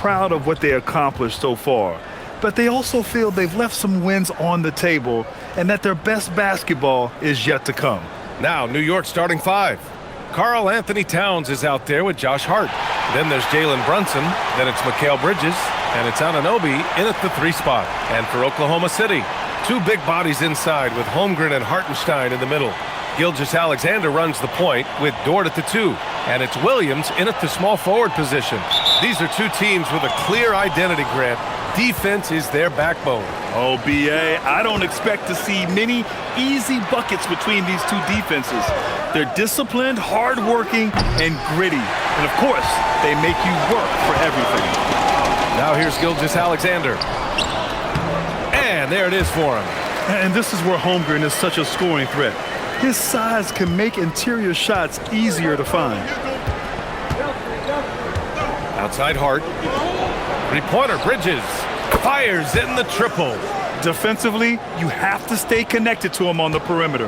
proud of what they accomplished so far, but they also feel they've left some wins on the table and that their best basketball is yet to come. Now, New York starting five. Karl Anthony Towns is out there with Josh Hart. Then there's Jalen Brunson. Then it's Mikal Bridges. And it's Anunoby in at the 3 spot. And for Oklahoma City, 2 big bodies inside with Holmgren and Hartenstein in the middle. Gilgeous-Alexander runs the point with Dort at the 2. And it's Williams in at the small forward position. These are 2 teams with a clear identity, Grant. Defense is their backbone. Oh, B.A., I don't expect to see many easy buckets between these 2 defenses. They're disciplined, hard-working, and gritty. And, of course, they make you work for everything. Now here's Gilgeous-Alexander. And there it is for him. And this is where Holmgren is such a scoring threat. His size can make interior shots easier to find. Outside Hart. 3-pointer, Bridges. Fires in the triple. Defensively, you have to stay connected to him on the perimeter.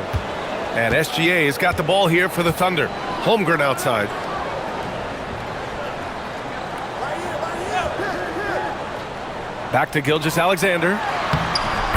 And SGA has got the ball here for the Thunder. Holmgren outside. Back to Gilgeous-Alexander.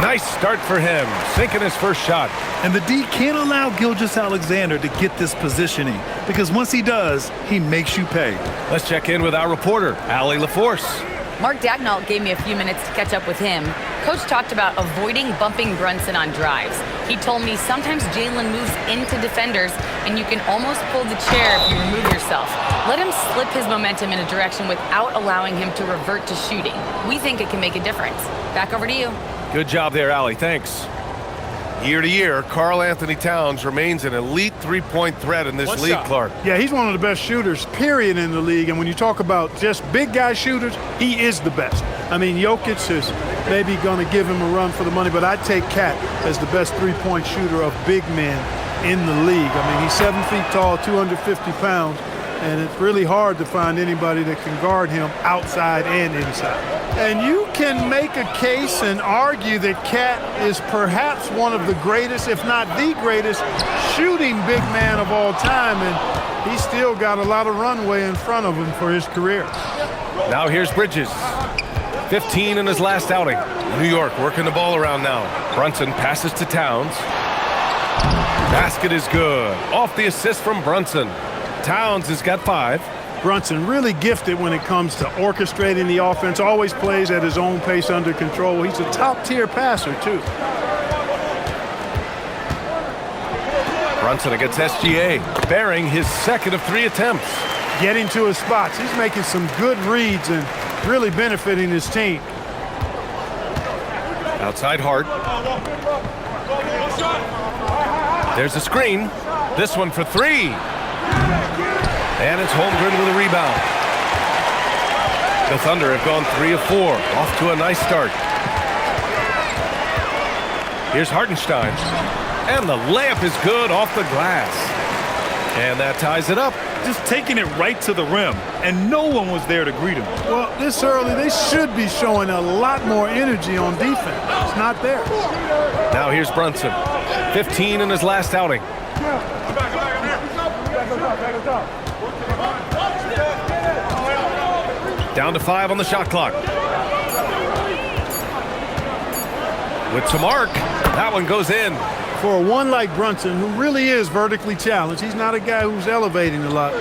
Nice start for him, sinking his first shot. And the D can't allow Gilgeous-Alexander to get this positioning, because once he does, he makes you pay. Let's check in with our reporter, Allie LaForce. Mark Dagnall gave me a few minutes to catch up with him. Coach talked about avoiding bumping Brunson on drives. He told me sometimes Jalen moves into defenders, and you can almost pull the chair if you remove yourself. Let him slip his momentum in a direction without allowing him to revert to shooting. We think it can make a difference. Back over to you. Good job there, Allie. Thanks. Year to year, Karl Anthony Towns remains an elite 3-point threat in this league, Clark. Yeah, he's one of the best shooters, period, in the league. And when you talk about just big guy shooters, he is the best. I mean, Jokic is maybe going to give him a run for the money, but I'd take Cat as the best 3-point shooter of big men in the league. I mean, he's 7 feet tall, 250 pounds, and it's really hard to find anybody that can guard him outside and inside. And you can make a case and argue that Cat is perhaps one of the greatest, if not the greatest, shooting big man of all time, and he's still got a lot of runway in front of him for his career. Now here's Bridges. 15 in his last outing. New York working the ball around now. Brunson passes to Towns. Basket is good. Off the assist from Brunson. Towns has got 5. Brunson really gifted when it comes to orchestrating the offense, always plays at his own pace under control. He's a top-tier passer, too. Brunson against SGA, bearing his second of 3 attempts. Getting to his spots. He's making some good reads and really benefiting his team. Outside Hart. There's a screen. This one for 3. And it's Holmgren with a rebound. The Thunder have gone 3 of 4. Off to a nice start. Here's Hartenstein. And the layup is good off the glass. And that ties it up. Just taking it right to the rim, and no one was there to greet him. Well, this early, they should be showing a lot more energy on defense. It's not there. Now here's Brunson. 15 in his last outing. Down to 5 on the shot clock. With some arc, that one goes in. For one like Brunson, who really is vertically challenged, he's not a guy who's elevating a lot.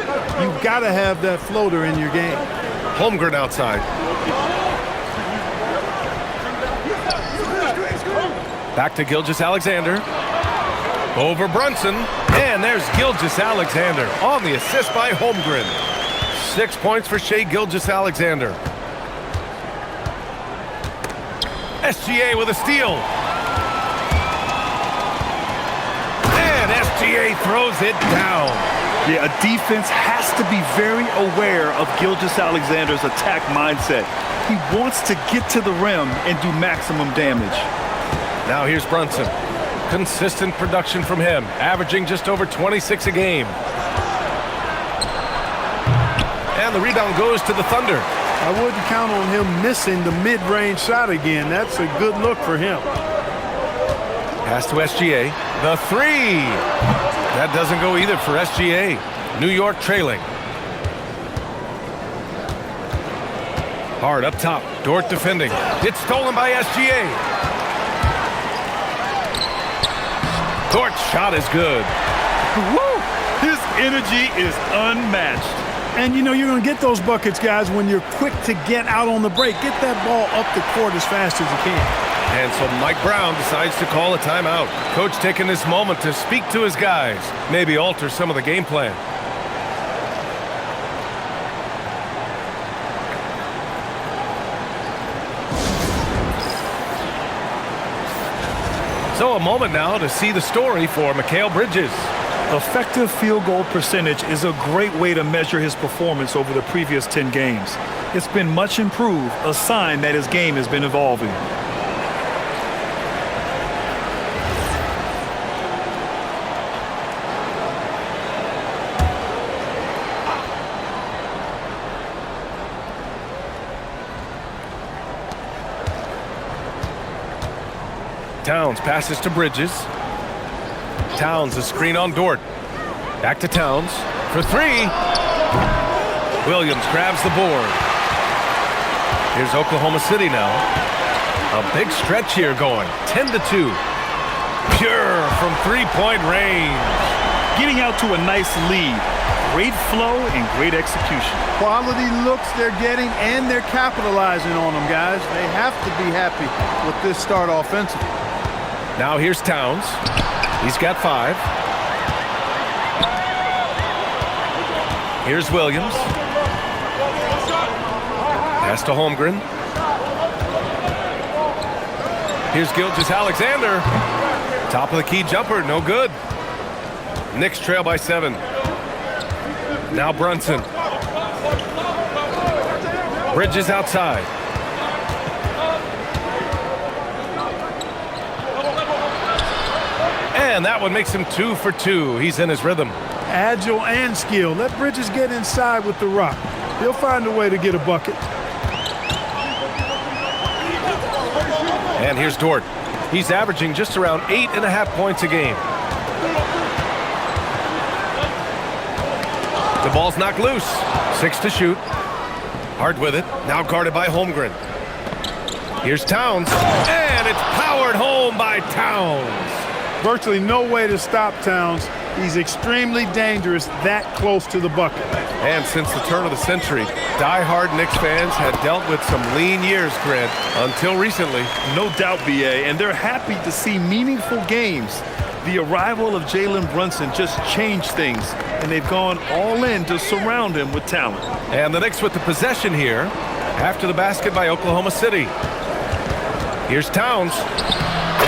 You've got to have that floater in your game. Holmgren outside. Back to Gilgeous-Alexander. Over Brunson. And there's Gilgeous-Alexander on the assist by Holmgren. 6 points for Shai Gilgeous-Alexander. SGA with a steal. And SGA throws it down. Yeah, a defense has to be very aware of Gilgeous-Alexander's attack mindset. He wants to get to the rim and do maximum damage. Now here's Brunson. Consistent production from him, averaging just over 26 a game. And the rebound goes to the Thunder. I wouldn't count on him missing the mid-range shot again. That's a good look for him. Pass to SGA. The 3. That doesn't go either for SGA. New York trailing. Hard up top. Dort defending. It's stolen by SGA. Dort's shot is good. Woo! His energy is unmatched. And, you know, you're going to get those buckets, guys, when you're quick to get out on the break. Get that ball up the court as fast as you can. And so Mike Brown decides to call a timeout. Coach taking this moment to speak to his guys, maybe alter some of the game plan. So a moment now to see the story for Mikal Bridges. Effective field goal percentage is a great way to measure his performance over the previous 10 games. It's been much improved, a sign that his game has been evolving. Towns passes to Bridges. Towns a screen on Dort. Back to Towns for three. Williams grabs the board. Here's Oklahoma City now. A big stretch here going. 10-2. Pure from three-point range. Getting out to a nice lead. Great flow and great execution. Quality looks they're getting, and they're capitalizing on them, guys. They have to be happy with this start offensively. Now here's Towns. He's got 5. Here's Williams. Pass to Holmgren. Here's Gilgeous-Alexander. Top of the key jumper, no good. Knicks trail by 7. Now Brunson. Bridges outside. And that one makes him 2 for 2. He's in his rhythm. Agile and skill. Let Bridges get inside with the rock. He'll find a way to get a bucket. And here's Dort. He's averaging just around 8.5 points a game. The ball's knocked loose. 6 to shoot. Hard with it. Now guarded by Holmgren. Here's Towns. And it's powered home by Towns. Virtually no way to stop Towns. He's extremely dangerous that close to the bucket. And since the turn of the century, die-hard Knicks fans had dealt with some lean years, Grant, until recently. No doubt, BA, and they're happy to see meaningful games. The arrival of Jalen Brunson just changed things, and they've gone all in to surround him with talent. And the Knicks with the possession here after the basket by Oklahoma City. Here's Towns,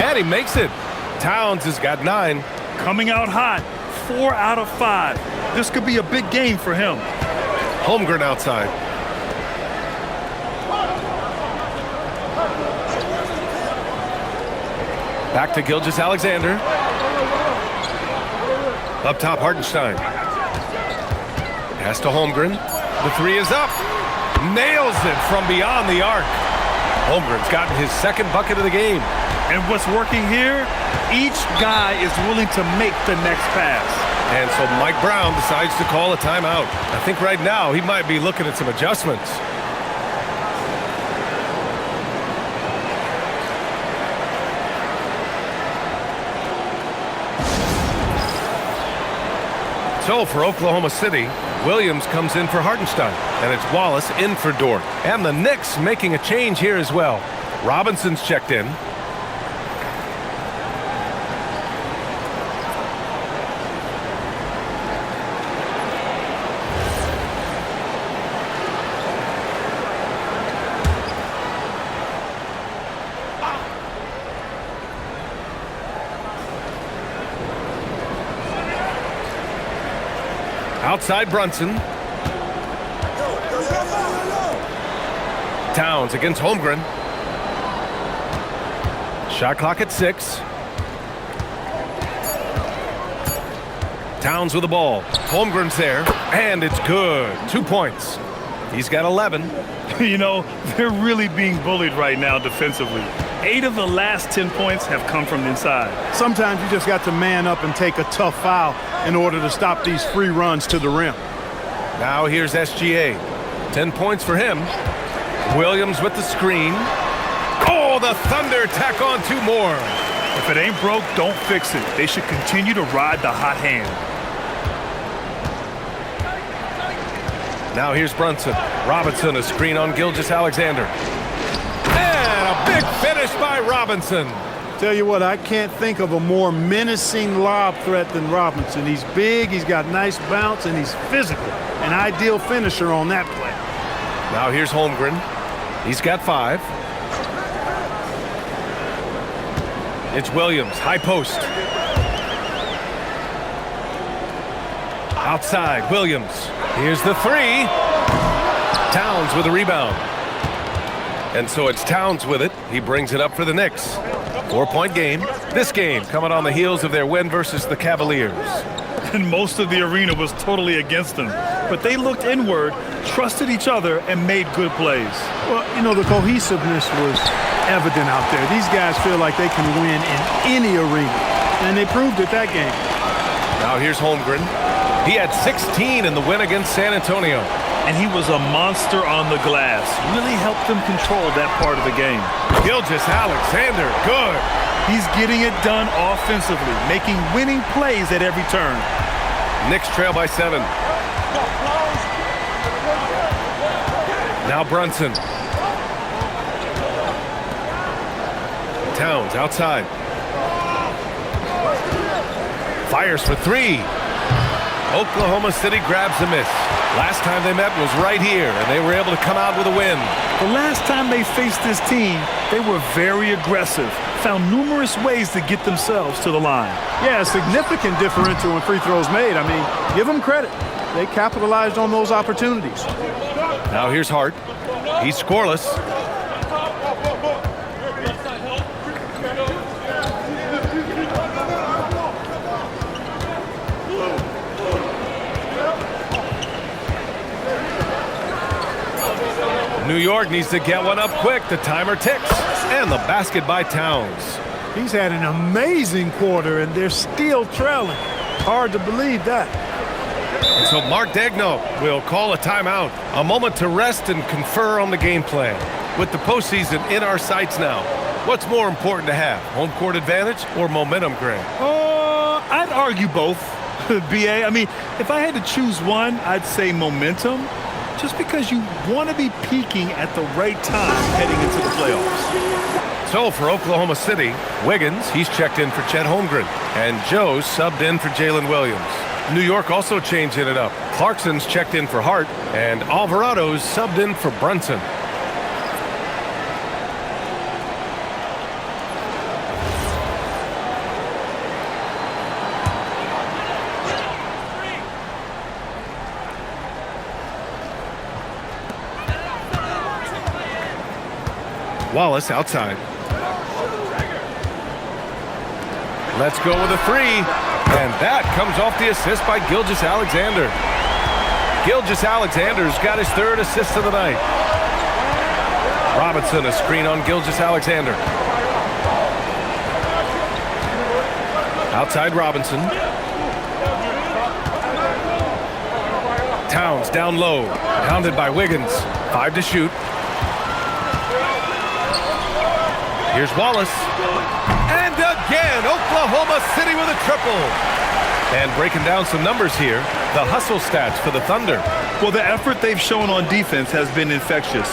and he makes it. Towns has got 9. Coming out hot, 4 out of 5. This could be a big game for him. Holmgren outside. Back to Gilgeous-Alexander. Up top, Hartenstein. Pass to Holmgren. The 3 is up. Nails it from beyond the arc. Holmgren's gotten his 2nd bucket of the game. And what's working here? Each guy is willing to make the next pass. And so Mike Brown decides to call a timeout. I think right now he might be looking at some adjustments. So for Oklahoma City, Williams comes in for Hartenstein, and it's Wallace in for Dort. And the Knicks making a change here as well. Robinson's checked in. Outside Brunson. Towns against Holmgren. Shot clock at 6. Towns with the ball. Holmgren's there, and it's good. 2 points. He's got 11. You know, they're really being bullied right now defensively. 8 of the last 10 points have come from inside. Sometimes you just got to man up and take a tough foul in order to stop these free runs to the rim. Now here's SGA. 10 points for him. Williams with the screen. Oh, the Thunder tack on 2 more. If it ain't broke, don't fix it. They should continue to ride the hot hand. Now here's Brunson. Robinson, a screen on Gilgeous-Alexander. And a big finish by Robinson. Tell you what, I can't think of a more menacing lob threat than Robinson. He's big, he's got nice bounce, and he's physical. An ideal finisher on that play. Now here's Holmgren. He's got 5. It's Williams, high post. Outside, Williams. Here's the 3. Towns with a rebound. And so it's Towns with it. He brings it up for the Knicks. 4-point game. This game coming on the heels of their win versus the Cavaliers. And most of the arena was totally against them. But they looked inward, trusted each other, and made good plays. Well, you know, the cohesiveness was evident out there. These guys feel like they can win in any arena. And they proved it that game. Now here's Holmgren. He had 16 in the win against San Antonio. And he was a monster on the glass. Really helped them control that part of the game. Gilgeous-Alexander, good. He's getting it done offensively, making winning plays at every turn. Knicks trail by 7. Now Brunson. Towns outside. Fires for 3. Oklahoma City grabs a miss. Last time they met was right here, and they were able to come out with a win. The last time they faced this team, they were very aggressive, found numerous ways to get themselves to the line. Yeah, a significant differential in free throws made. I mean, give them credit. They capitalized on those opportunities. Now here's Hart. He's scoreless. New York needs to get one up quick. The timer ticks. And the basket by Towns. He's had an amazing quarter, and they're still trailing. Hard to believe that. And so Mark Daigneault will call a timeout. A moment to rest and confer on the game plan. With the postseason in our sights now, what's more important to have, home court advantage or momentum, Greg? I'd argue both, B.A. I mean, if I had to choose one, I'd say momentum. Just because you want to be peaking at the right time heading into the playoffs. So for Oklahoma City, Wiggins, he's checked in for Chet Holmgren. And Joe's subbed in for Jalen Williams. New York also changing it up. Clarkson's checked in for Hart. And Alvarado's subbed in for Brunson. Wallace outside. Let's go with a 3. And that comes off the assist by Gilgeous-Alexander. Gilgeous-Alexander's got his 3rd assist of the night. Robinson, a screen on Gilgeous-Alexander. Outside Robinson. Towns down low. Pounded by Wiggins. 5 to shoot. Here's Wallace. And again, Oklahoma City with a triple. And breaking down some numbers here, the hustle stats for the Thunder. Well, the effort they've shown on defense has been infectious.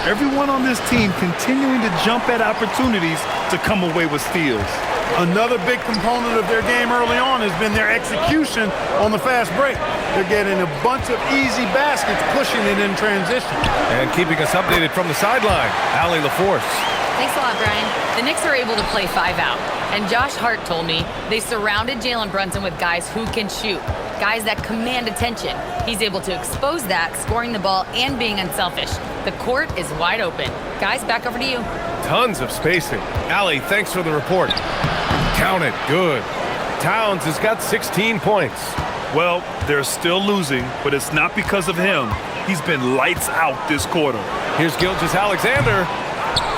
Everyone on this team continuing to jump at opportunities to come away with steals. Another big component of their game early on has been their execution on the fast break. They're getting a bunch of easy baskets, pushing it in transition. And keeping us updated from the sideline, Allie LaForce. Thanks a lot, Brian. The Knicks are able to play 5 out. And Josh Hart told me they surrounded Jalen Brunson with guys who can shoot, guys that command attention. He's able to expose that, scoring the ball and being unselfish. The court is wide open. Guys, back over to you. Tons of spacing. Allie, thanks for the report. Count it. Good. Towns has got 16 points. Well, they're still losing, but it's not because of him. He's been lights out this quarter. Here's Gilgeous-Alexander.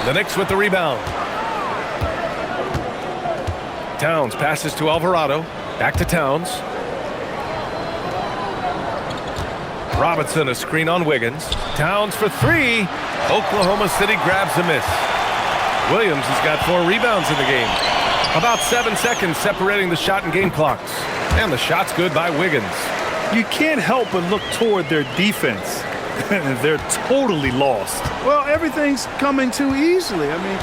The Knicks with the rebound. Towns passes to Alvarado. Back to Towns. Robinson, a screen on Wiggins. Towns for 3. Oklahoma City grabs a miss. Williams has got 4 rebounds in the game. About 7 seconds separating the shot and game clocks. And the shot's good by Wiggins. You can't help but look toward their defense. They're totally lost. Well, everything's coming too easily. I mean,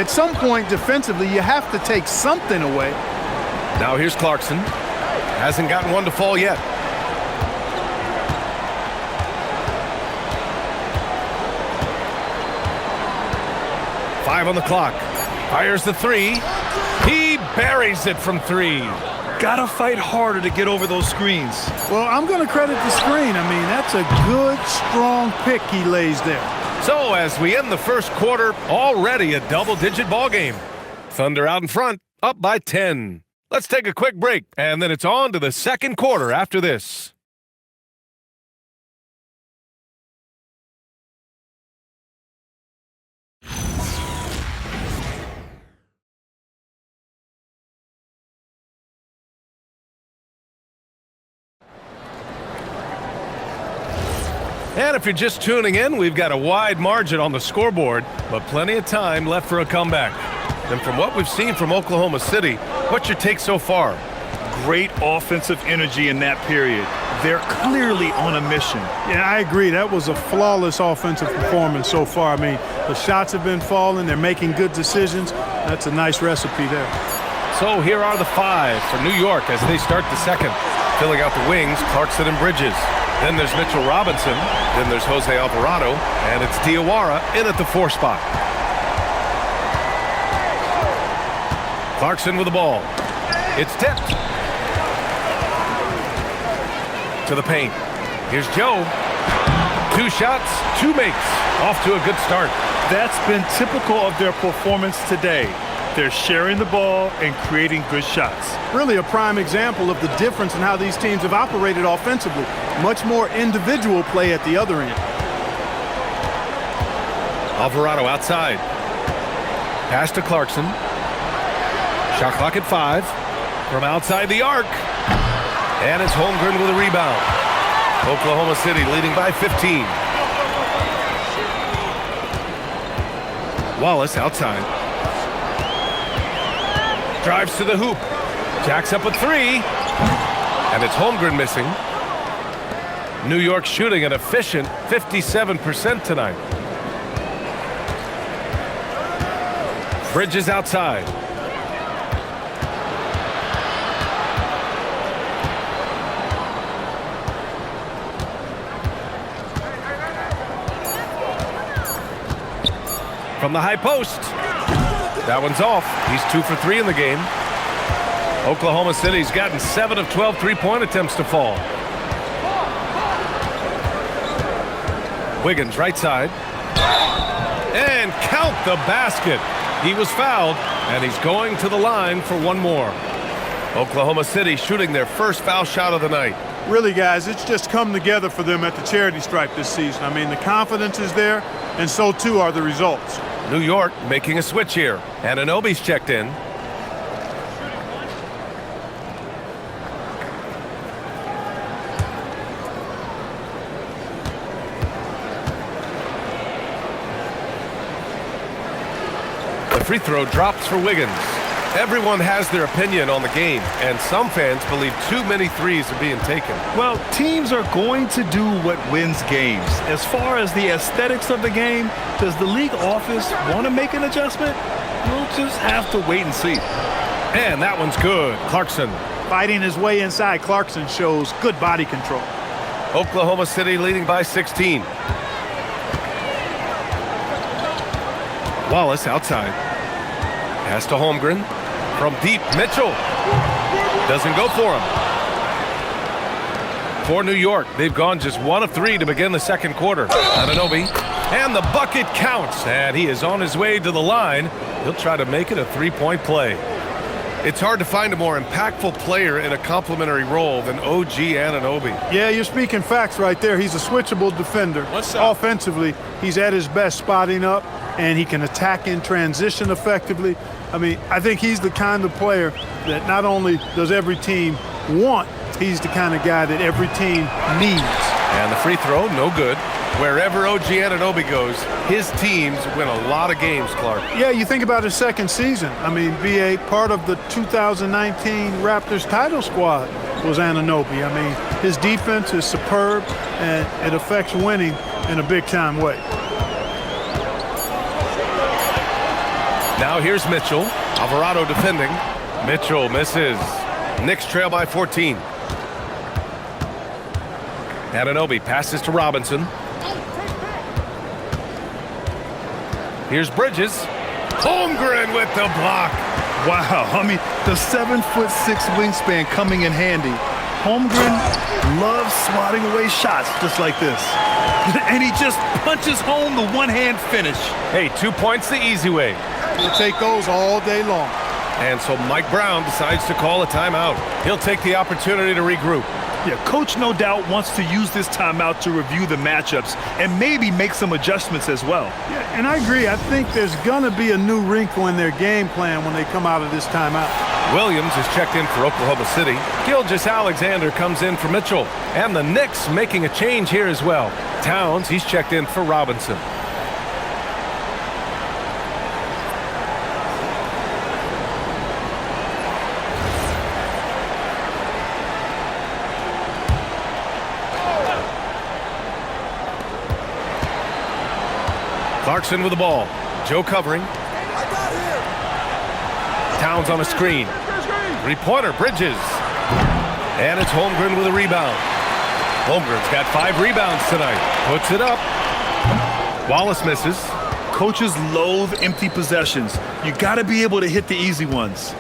at some point defensively, you have to take something away. Now here's Clarkson. Hasn't gotten one to fall yet. Five on the clock. Fires the 3. He buries it from 3. Gotta fight harder to get over those screens. Well, I'm going to credit the screen. I mean, that's a good, strong pick he lays there. So as we end the first quarter, already a double-digit ball game. Thunder out in front, up by 10. Let's take a quick break, and then it's on to the second quarter after this. And if you're just tuning in, we've got a wide margin on the scoreboard, but plenty of time left for a comeback. And from what we've seen from Oklahoma City, what's your take so far? Great offensive energy in that period. They're clearly on a mission. Yeah, I agree. That was a flawless offensive performance so far. I mean, the shots have been falling. They're making good decisions. That's a nice recipe there. So here are the 5 for New York as they start the second. Filling out the wings, Clarkson and Bridges. Then there's Mitchell Robinson. Then there's Jose Alvarado. And it's Diawara in at the 4 spot. Clarkson with the ball. It's tipped. To the paint. Here's Joe. 2 shots, 2 makes. Off to a good start. That's been typical of their performance today. They're sharing the ball and creating good shots. Really a prime example of the difference in how these teams have operated offensively. Much more individual play at the other end. Alvarado outside. Pass to Clarkson. Shot clock at 5. From outside the arc. And it's Holmgren with a rebound. Oklahoma City leading by 15. Wallace outside. Drives to the hoop. Jacks up a 3. And it's Holmgren missing. New York shooting an efficient 57% tonight. Bridges outside. From the high post. That one's off. He's 2 for 3 in the game. Oklahoma City's gotten 7 of 12 three-point attempts to fall. Wiggins right side. And count the basket. He was fouled, and he's going to the line for one more. Oklahoma City shooting their first foul shot of the night. Really, guys, it's just come together for them at the charity stripe this season. I mean, the confidence is there, and so too are the results. New York making a switch here. And Anunoby's checked in. The free throw drops for Wiggins. Everyone has their opinion on the game, and some fans believe too many threes are being taken. Well, teams are going to do what wins games. As far as the aesthetics of the game, does the league office want to make an adjustment? We'll just have to wait and see. And that one's good. Clarkson. Fighting his way inside, Clarkson shows good body control. Oklahoma City leading by 16. Wallace outside. Pass to Holmgren. From deep, Mitchell. Doesn't go for him. For New York, they've gone just 1 of 3 to begin the second quarter. Anunoby. And the bucket counts. And he is on his way to the line. He'll try to make it a 3-point play. It's hard to find a more impactful player in a complementary role than OG Anunoby. Yeah, you're speaking facts right there. He's a switchable defender. Offensively, he's at his best spotting up, and he can attack in transition effectively. I mean, I think he's the kind of player that not only does every team want, he's the kind of guy that every team needs. And the free throw, no good. Wherever OG Anunoby goes, his teams win a lot of games, Clark. Yeah, you think about his second season. I mean, be a part of the 2019 Raptors title squad was Anunoby. I mean, his defense is superb, and it affects winning in a big-time way. Now here's Mitchell. Alvarado defending. Mitchell misses. Knicks trail by 14. Anunoby passes to Robinson. Here's Bridges. Holmgren with the block. Wow, I mean, the 7'6" wingspan coming in handy. Holmgren loves swatting away shots just like this. And he just punches home the one-hand finish. Hey, 2 points the easy way. We'll take those all day long. And so Mike Brown decides to call a timeout. He'll take the opportunity to regroup. Yeah, coach no doubt wants to use this timeout to review the matchups and maybe make some adjustments as well. Yeah, and I agree. I think there's going to be a new wrinkle in their game plan when they come out of this timeout. Williams is checked in for Oklahoma City. Gilgeous-Alexander comes in for Mitchell. And the Knicks making a change here as well. Towns, he's checked in for Robinson. Clarkson with the ball. Joe covering. Towns on a screen. Three-pointer, Bridges. And it's Holmgren with a rebound. Holmgren's got 5 rebounds tonight. Puts it up. Wallace misses. Coaches loathe empty possessions. You got to be able to hit the easy ones.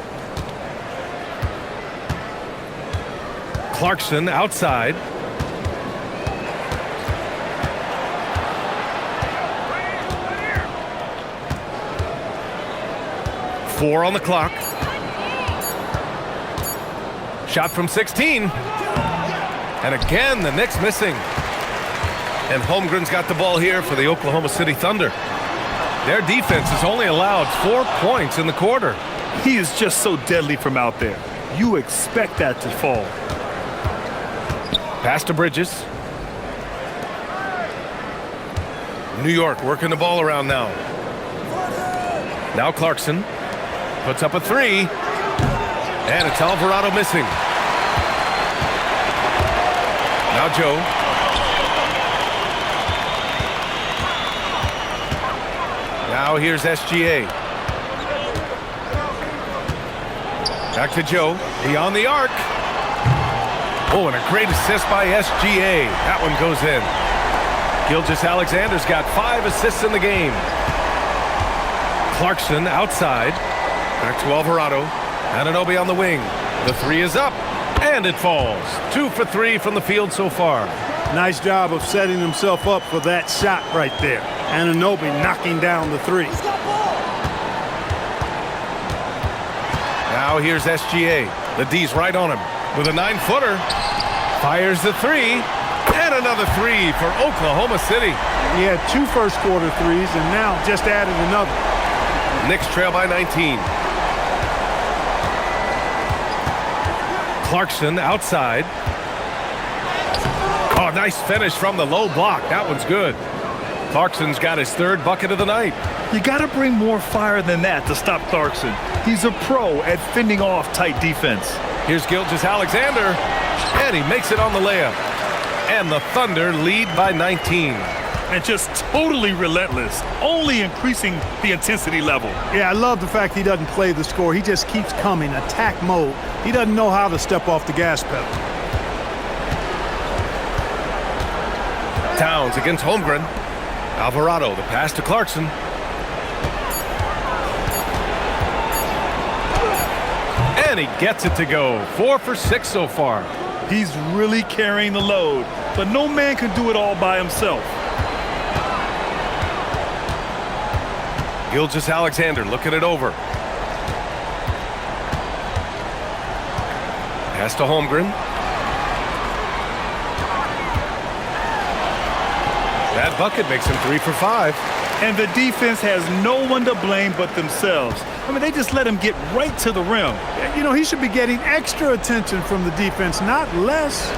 Clarkson outside. Four on the clock. Shot from 16. And again, the Knicks missing. And Holmgren's got the ball here for the Oklahoma City Thunder. Their defense has only allowed 4 points in the quarter. He is just so deadly from out there. You expect that to fall. Pass to Bridges. New York working the ball around now. Now Clarkson. Puts up a 3. And it's Alvarado missing. Now Joe. Now here's SGA. Back to Joe. Beyond the arc. Oh, and a great assist by SGA. That one goes in. Gilgeous-Alexander's got 5 assists in the game. Clarkson outside. Back to Alvarado. Anunoby on the wing. The 3 is up. And it falls. 2 for 3 from the field so far. Nice job of setting himself up for that shot right there. Anunoby knocking down the 3. Now here's SGA. The D's right on him. With a 9-footer. Fires the 3. And another 3 for Oklahoma City. He had 2 first-quarter threes and now just added another. Knicks trail by 19. Clarkson outside. Oh, nice finish from the low block. That one's good. Clarkson's got his 3rd bucket of the night. You got to bring more fire than that to stop Clarkson. He's a pro at fending off tight defense. Here's Gilgeous-Alexander. And he makes it on the layup. And the Thunder lead by 19. And just totally relentless, only increasing the intensity level. Yeah, I love the fact he doesn't play the score. He just keeps coming, attack mode. He doesn't know how to step off the gas pedal. Towns against Holmgren. Alvarado, the pass to Clarkson. And he gets it to go. 4 for 6 so far. He's really carrying the load, but no man can do it all by himself. Gilgeous-Alexander looking it over. Pass to Holmgren. That bucket makes him 3 for 5. And the defense has no one to blame but themselves. I mean, they just let him get right to the rim. You know, he should be getting extra attention from the defense, not less.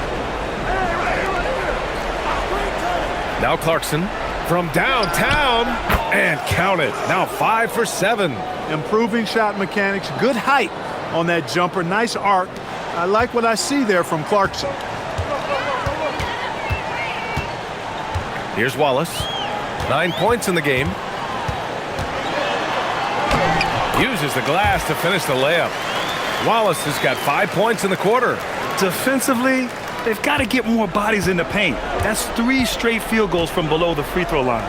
Now Clarkson from downtown, and count it. Now 5 for 7. Improving shot mechanics, good height on that jumper, nice arc. I like what I see there from Clarkson. Here's Wallace. 9 points in the game. Uses the glass to finish the layup. Wallace has got 5 points in the quarter. Defensively, they've got to get more bodies in the paint. That's 3 straight field goals from below the free throw line.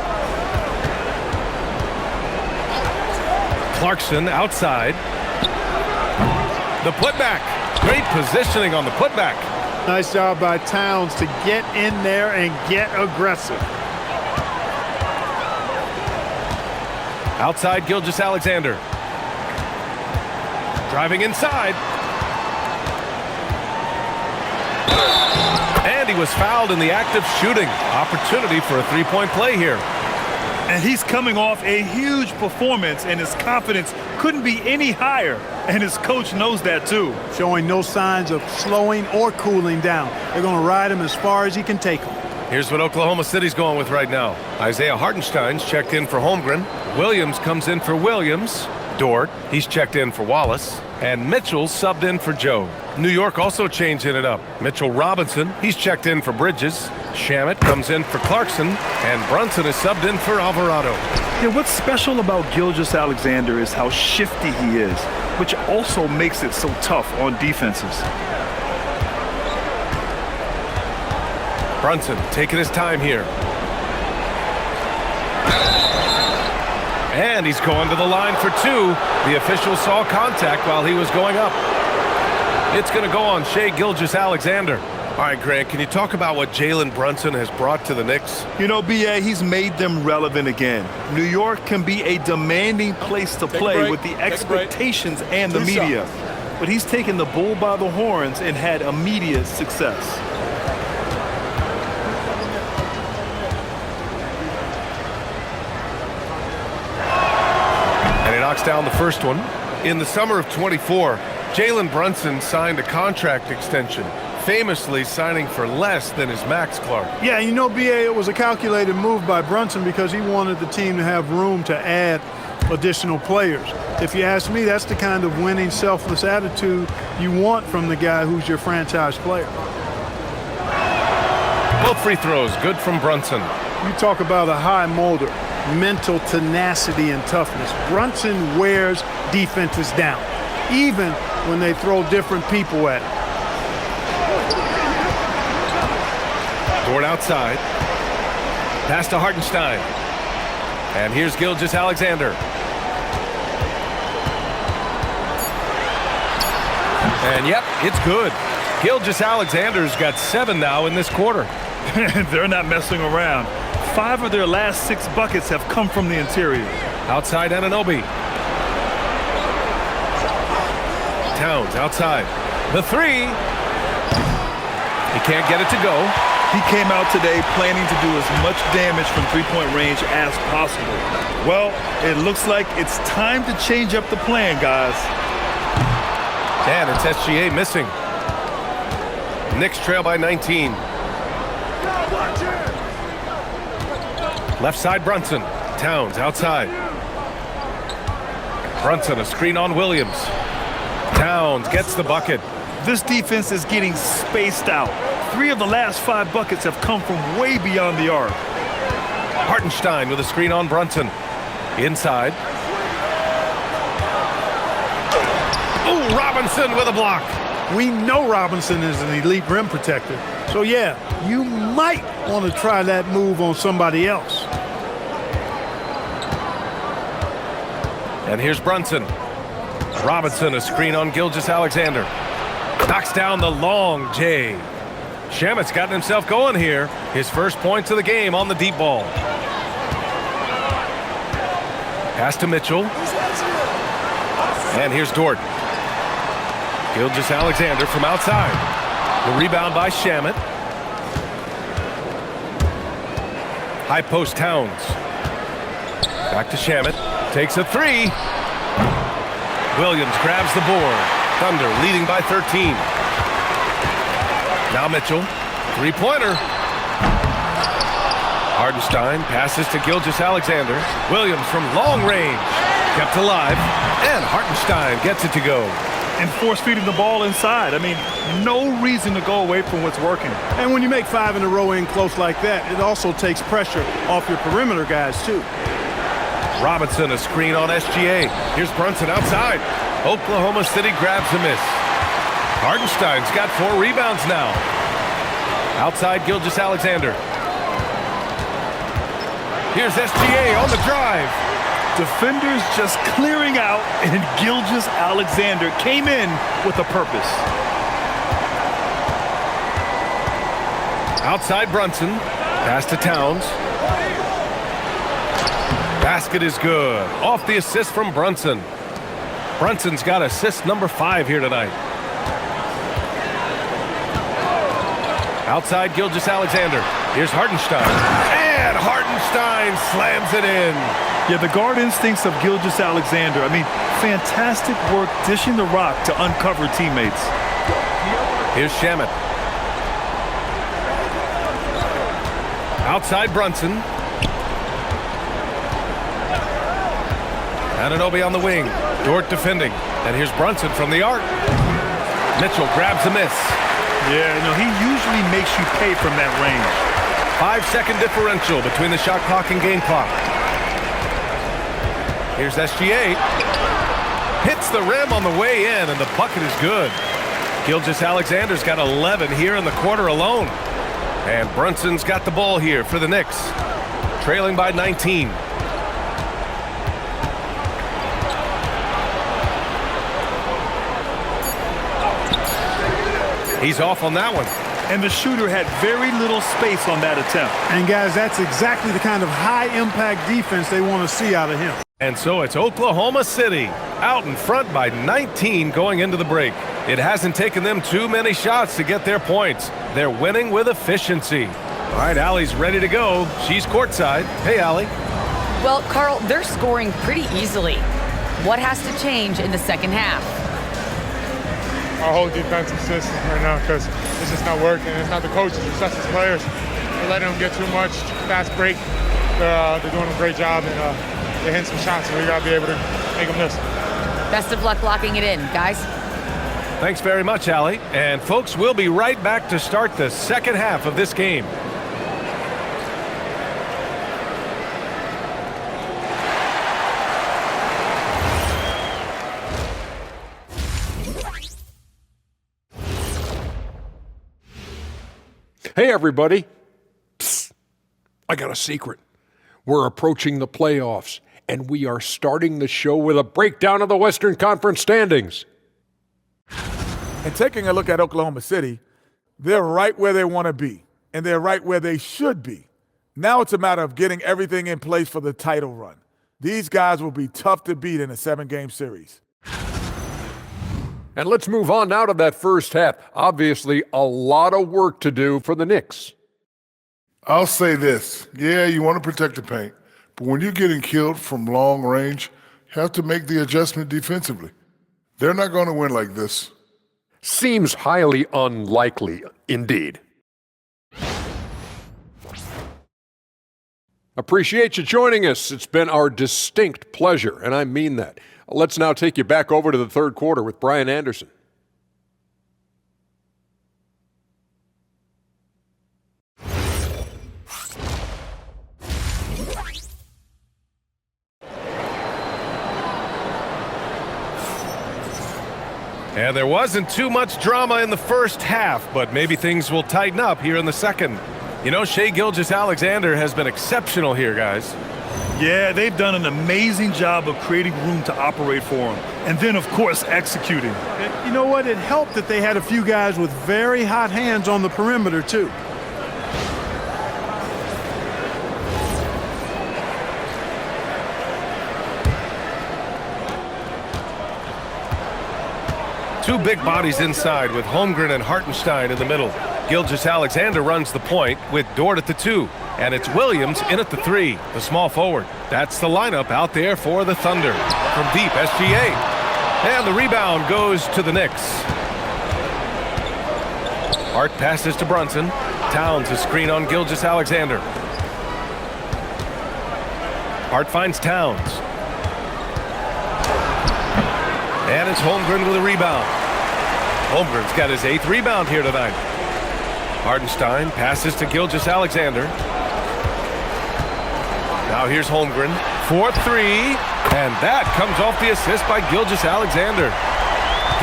Clarkson outside. The putback. Great positioning on the putback. Nice job by Towns to get in there and get aggressive. Outside Gilgeous-Alexander. Driving inside. And he was fouled in the act of shooting. Opportunity for a three-point play here. And he's coming off a huge performance, and his confidence couldn't be any higher. And his coach knows that, too. Showing no signs of slowing or cooling down. They're going to ride him as far as he can take him. Here's what Oklahoma City's going with right now. Isaiah Hartenstein's checked in for Holmgren. Williams comes in for Williams. Dort, he's checked in for Wallace. And Mitchell's subbed in for Joe. New York also changing it up. Mitchell Robinson, he's checked in for Bridges. Shamet comes in for Clarkson. And Brunson is subbed in for Alvarado. Yeah, what's special about Gilgeous-Alexander is how shifty he is, which also makes it so tough on defenses. Brunson taking his time here. And he's going to the line for 2. The official saw contact while he was going up. It's going to go on Shai Gilgeous-Alexander. All right, Grant, can you talk about what Jalen Brunson has brought to the Knicks? You know, B.A., he's made them relevant again. New York can be a demanding place to play with the expectations and the media. But he's taken the bull by the horns and had immediate success. And he knocks down the first one. In the summer of 24, Jalen Brunson signed a contract extension, famously signing for less than his max, Clark. Yeah, you know, B.A., it was a calculated move by Brunson because he wanted the team to have room to add additional players. If you ask me, that's the kind of winning, selfless attitude you want from the guy who's your franchise player. Both free throws, good from Brunson. You talk about a high motor, mental tenacity and toughness. Brunson wears defenses down, even when they throw different people at him. Dort outside. Pass to Hartenstein. And here's Gilgeous-Alexander. And yep, it's good. Gilgeous-Alexander's got 7 now in this quarter. They're not messing around. 5 of their last 6 buckets have come from the interior. Outside Anunoby. Towns outside. The 3. He can't get it to go. He came out today planning to do as much damage from three-point range as possible. Well, it looks like it's time to change up the plan, guys. And it's SGA missing. Knicks trail by 19. Left side Brunson. Towns outside. Brunson a screen on Williams. Towns gets the bucket. This defense is getting spaced out. 3 of the last 5 buckets have come from way beyond the arc. Hartenstein with a screen on Brunson. Inside. Oh, Robinson with a block. We know Robinson is an elite rim protector. So, yeah, you might want to try that move on somebody else. And here's Brunson. Robinson a screen on Gilgeous-Alexander. Knocks down the long J. Shamet's gotten himself going here. His first points of the game on the deep ball. Pass to Mitchell. And here's Dort. Gilgeous-Alexander from outside. The rebound by Shamet. High post Towns. Back to Shamet. Takes a 3. Williams grabs the board. Thunder leading by 13. Now Mitchell. Three-pointer. Hardenstein passes to Gilgeous-Alexander. Williams from long range. Kept alive. And Hardenstein gets it to go. And force feeding the ball inside. I mean, no reason to go away from what's working. And when you make 5 in a row in close like that, it also takes pressure off your perimeter guys, too. Robinson, a screen on SGA. Here's Brunson outside. Oklahoma City grabs a miss. Hardenstein's got 4 rebounds now. Outside Gilgeous-Alexander. Here's SGA on the drive. Defenders just clearing out, and Gilgeous-Alexander came in with a purpose. Outside Brunson. Pass to Towns. Basket is good. Off the assist from Brunson. Brunson's got assist number 5 here tonight. Outside Gilgeous-Alexander. Here's Hardenstein. And Hardenstein slams it in. Yeah, the guard instincts of Gilgeous-Alexander. I mean, fantastic work dishing the rock to uncover teammates. Here's Shamet. Outside Brunson. Anunoby on the wing. Dort defending. And here's Brunson from the arc. Mitchell grabs a miss. Yeah, no, he usually makes you pay from that range. 5-second differential between the shot clock and game clock. Here's SGA. Hits the rim on the way in, and the bucket is good. Gilgeous-Alexander's got 11 here in the quarter alone. And Brunson's got the ball here for the Knicks. Trailing by 19. He's off on that one. And the shooter had very little space on that attempt. And, guys, that's exactly the kind of high-impact defense they want to see out of him. And so it's Oklahoma City out in front by 19 going into the break. It hasn't taken them too many shots to get their points. They're winning with efficiency. All right, Allie's ready to go. She's courtside. Hey, Allie. Well, Carl, they're scoring pretty easily. What has to change in the second half? Our whole defensive system right now, because it's just not working. It's not the coaches, it's us as players. We're letting them get too much, fast break. They're doing a great job, and they're hitting some shots, so we got to be able to make them miss. Best of luck locking it in, guys. Thanks very much, Allie. And folks, we'll be right back to start the second half of this game. Hey, everybody. Psst. I got a secret. We're approaching the playoffs, and we are starting the show with a breakdown of the Western Conference standings. And taking a look at Oklahoma City, they're right where they want to be, and they're right where they should be. Now it's a matter of getting everything in place for the title run. These guys will be tough to beat in a 7-game series. And let's move on now to that first half. Obviously, a lot of work to do for the Knicks. I'll say this. Yeah, you want to protect the paint, but when you're getting killed from long range, you have to make the adjustment defensively. They're not going to win like this. Seems highly unlikely, indeed. Appreciate you joining us. It's been our distinct pleasure, and I mean that. Let's now take you back over to the third quarter with Brian Anderson. And there wasn't too much drama in the first half, but maybe things will tighten up here in the second. You know, Shai Gilgeous-Alexander has been exceptional here, guys. Yeah, they've done an amazing job of creating room to operate for him. And then, of course, executing. And you know what? It helped that they had a few guys with very hot hands on the perimeter, too. Two big bodies inside with Holmgren and Hartenstein in the middle. Gilgeous-Alexander runs the point with Dort at the 2. And it's Williams in at the 3, the small forward. That's the lineup out there for the Thunder. From deep, SGA. And the rebound goes to the Knicks. Hart passes to Brunson. Towns a screen on Gilgeous-Alexander. Hart finds Towns. And it's Holmgren with a rebound. Holmgren's got his 8th rebound here tonight. Hartenstein passes to Gilgeous-Alexander. Now here's Holmgren for 3. And that comes off the assist by Gilgeous-Alexander.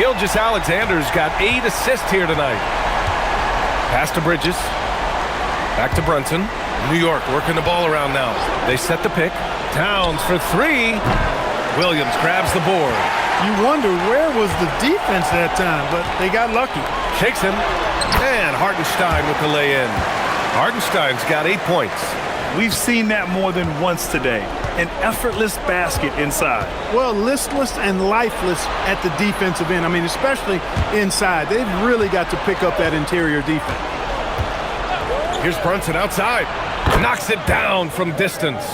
Gilgeous-Alexander's got 8 assists here tonight. Pass to Bridges. Back to Brunson. New York working the ball around now. They set the pick. Towns for 3. Williams grabs the board. You wonder where was the defense that time, but they got lucky. Shakes him. And Hartenstein with the lay-in. Hartenstein's got 8 points. We've seen that more than once today. An effortless basket inside. Well, listless and lifeless at the defensive end. I mean, especially inside. They've really got to pick up that interior defense. Here's Brunson outside. Knocks it down from distance.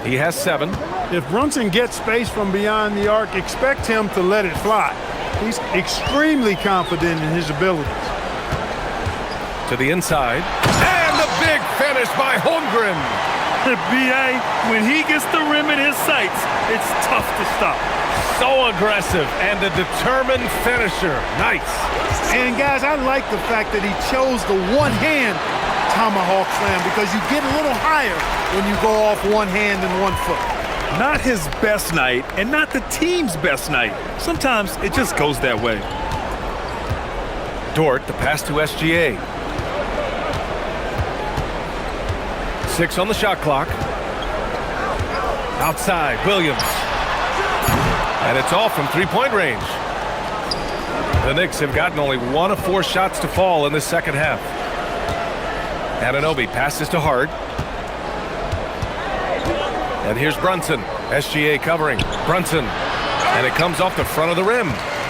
He has 7. If Brunson gets space from beyond the arc, expect him to let it fly. He's extremely confident in his abilities. To the inside. And the big finish by Holmgren. B.A., when he gets the rim in his sights, it's tough to stop. So aggressive and a determined finisher. Nice. And, guys, I like the fact that he chose the one-hand tomahawk slam because you get a little higher when you go off one hand and 1 foot. Not his best night and not the team's best night. Sometimes it just goes that way. Dort, the pass to SGA. 6 on the shot clock. Outside, Williams. And it's all from 3-point range. The Knicks have gotten only 1 of 4 shots to fall in this second half. Anunoby passes to Hart. And here's Brunson. SGA covering. Brunson. And it comes off the front of the rim.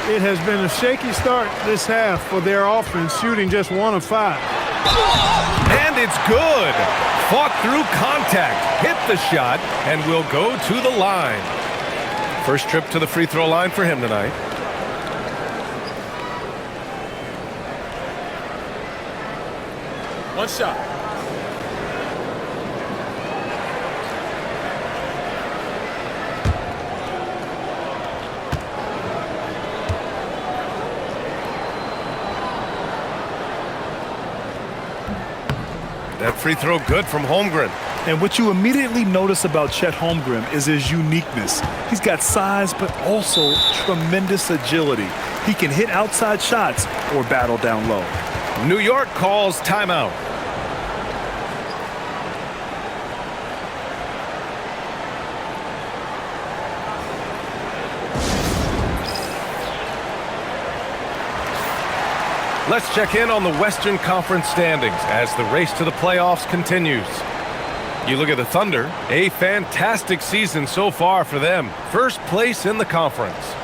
It has been a shaky start this half for their offense, shooting just 1 of 5. And it's good. Fought through contact, hit the shot, and will go to the line. First trip to the free throw line for him tonight. One shot. That free throw good from Holmgren. And what you immediately notice about Chet Holmgren is his uniqueness. He's got size, but also tremendous agility. He can hit outside shots or battle down low. New York calls timeout. Let's check in on the Western Conference standings as the race to the playoffs continues. You look at the Thunder, a fantastic season so far for them. First place in the conference.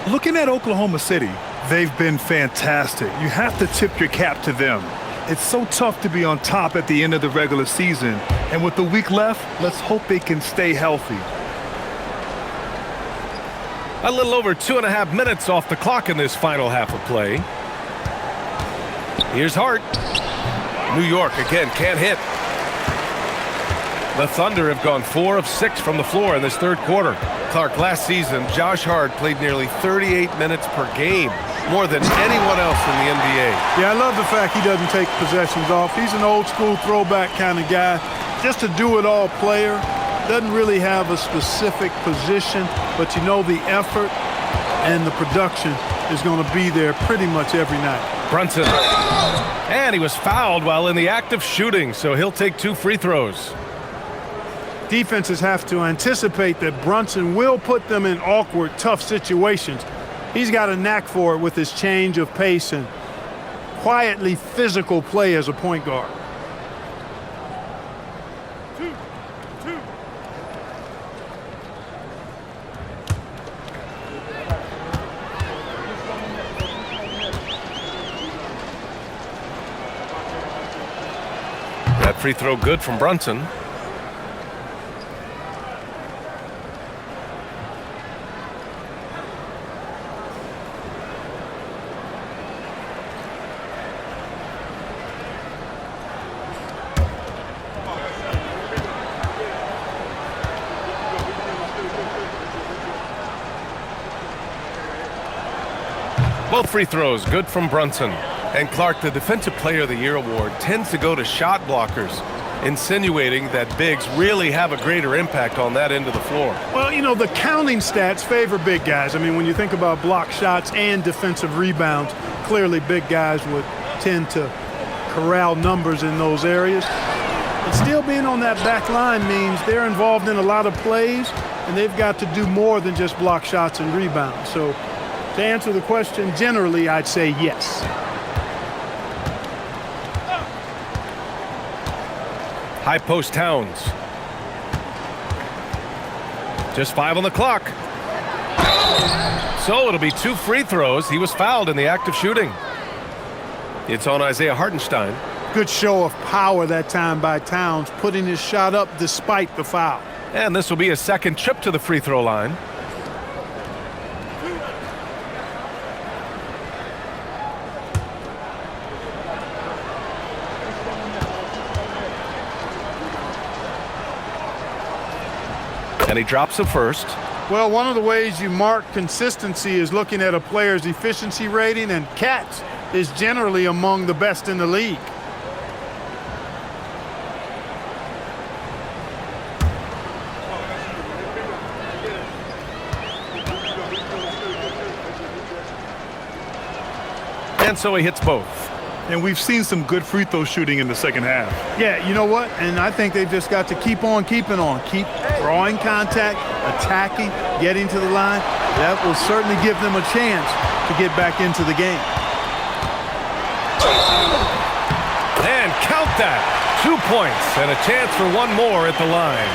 Looking at Oklahoma City, they've been fantastic. You have to tip your cap to them. It's so tough to be on top at the end of the regular season. And with the week left, let's hope they can stay healthy. A little over 2.5 minutes off the clock in this final half of play. Here's Hart. New York again can't hit. The Thunder have gone 4 of 6 from the floor in this third quarter. Clark, last season, Josh Hart played nearly 38 minutes per game, more than anyone else in the NBA. Yeah, I love the fact he doesn't take possessions off. He's an old-school throwback kind of guy. Just a do-it-all player. Doesn't really have a specific position, but you know the effort and the production is going to be there pretty much every night. Brunson. And he was fouled while in the act of shooting, so he'll take 2 free throws. Defenses have to anticipate that Brunson will put them in awkward, tough situations. He's got a knack for it with his change of pace and quietly physical play as a point guard. That free throw good from Brunson. Both free throws good from Brunson. And Clark, the Defensive Player of the Year award tends to go to shot blockers, insinuating that bigs really have a greater impact on that end of the floor. Well, you know, the counting stats favor big guys. I mean, when you think about block shots and defensive rebounds, clearly big guys would tend to corral numbers in those areas. But still being on that back line means they're involved in a lot of plays, and they've got to do more than just block shots and rebounds. So to answer the question, generally, I'd say yes. High post Towns. Just 5 on the clock. So it'll be 2 free throws. He was fouled in the act of shooting. It's on Isaiah Hartenstein. Good show of power that time by Towns, putting his shot up despite the foul. And this will be his second trip to the free throw line. And he drops the first. Well, one of the ways you mark consistency is looking at a player's efficiency rating, and Katz is generally among the best in the league. And so he hits both. And we've seen some good free throw shooting in the second half. Yeah, you know what? And I think they've just got to keep on keeping on. Keep drawing contact, attacking, getting to the line. That will certainly give them a chance to get back into the game. And count that. 2 points and a chance for one more at the line.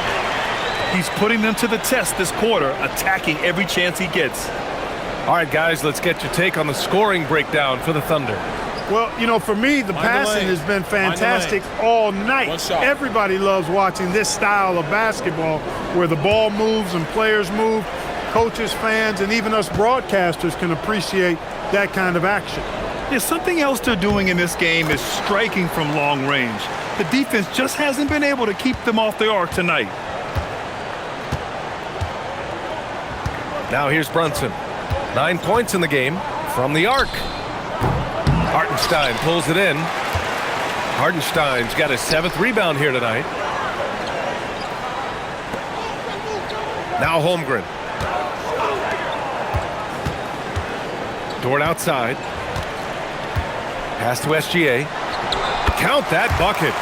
He's putting them to the test this quarter, attacking every chance he gets. All right, guys, let's get your take on the scoring breakdown for the Thunder. Well, you know, for me, the passing has been fantastic all night. Everybody loves watching this style of basketball where the ball moves and players move. Coaches, fans, and even us broadcasters can appreciate that kind of action. Yeah, something else they're doing in this game is striking from long range. The defense just hasn't been able to keep them off the arc tonight. Now here's Brunson. 9 points in the game from the arc. Hartenstein pulls it in. Hartenstein's got his 7th rebound here tonight. Now Holmgren. Dort outside. Pass to SGA. Count that bucket.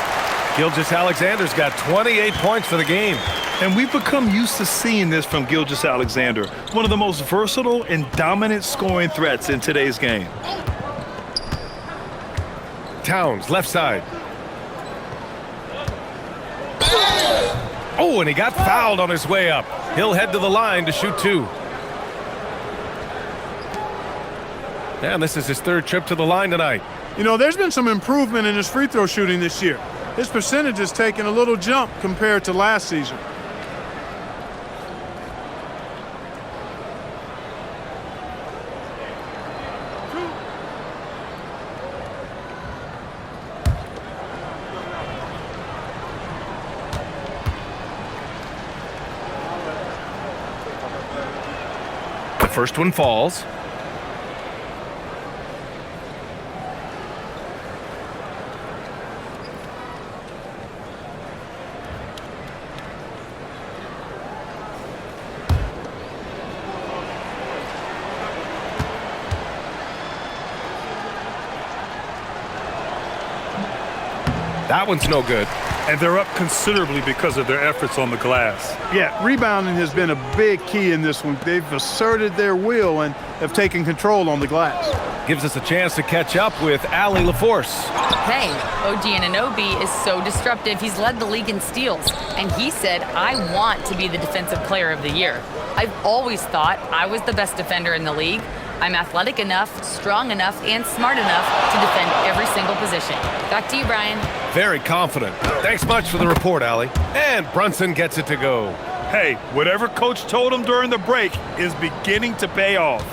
Gilgeous-Alexander's got 28 points for the game. And we've become used to seeing this from Gilgeous-Alexander, one of the most versatile and dominant scoring threats in today's game. Towns, left side. Oh, and he got fouled on his way up. He'll head to the line to shoot 2. And this is his 3rd trip to the line tonight. You know, there's been some improvement in his free throw shooting this year. His percentage has taken a little jump compared to last season. The first one falls. That one's no good. And they're up considerably because of their efforts on the glass. Yeah, rebounding has been a big key in this one. They've asserted their will and have taken control on the glass. Gives us a chance to catch up with Allie LaForce. Hey, OG Anunoby is so disruptive. He's led the league in steals. And he said, I want to be the Defensive Player of the Year. I've always thought I was the best defender in the league. I'm athletic enough, strong enough, and smart enough to defend every single position. Back to you, Brian. Very confident. Thanks much for the report, Allie. And Brunson gets it to go. Hey, whatever coach told him during the break is beginning to pay off.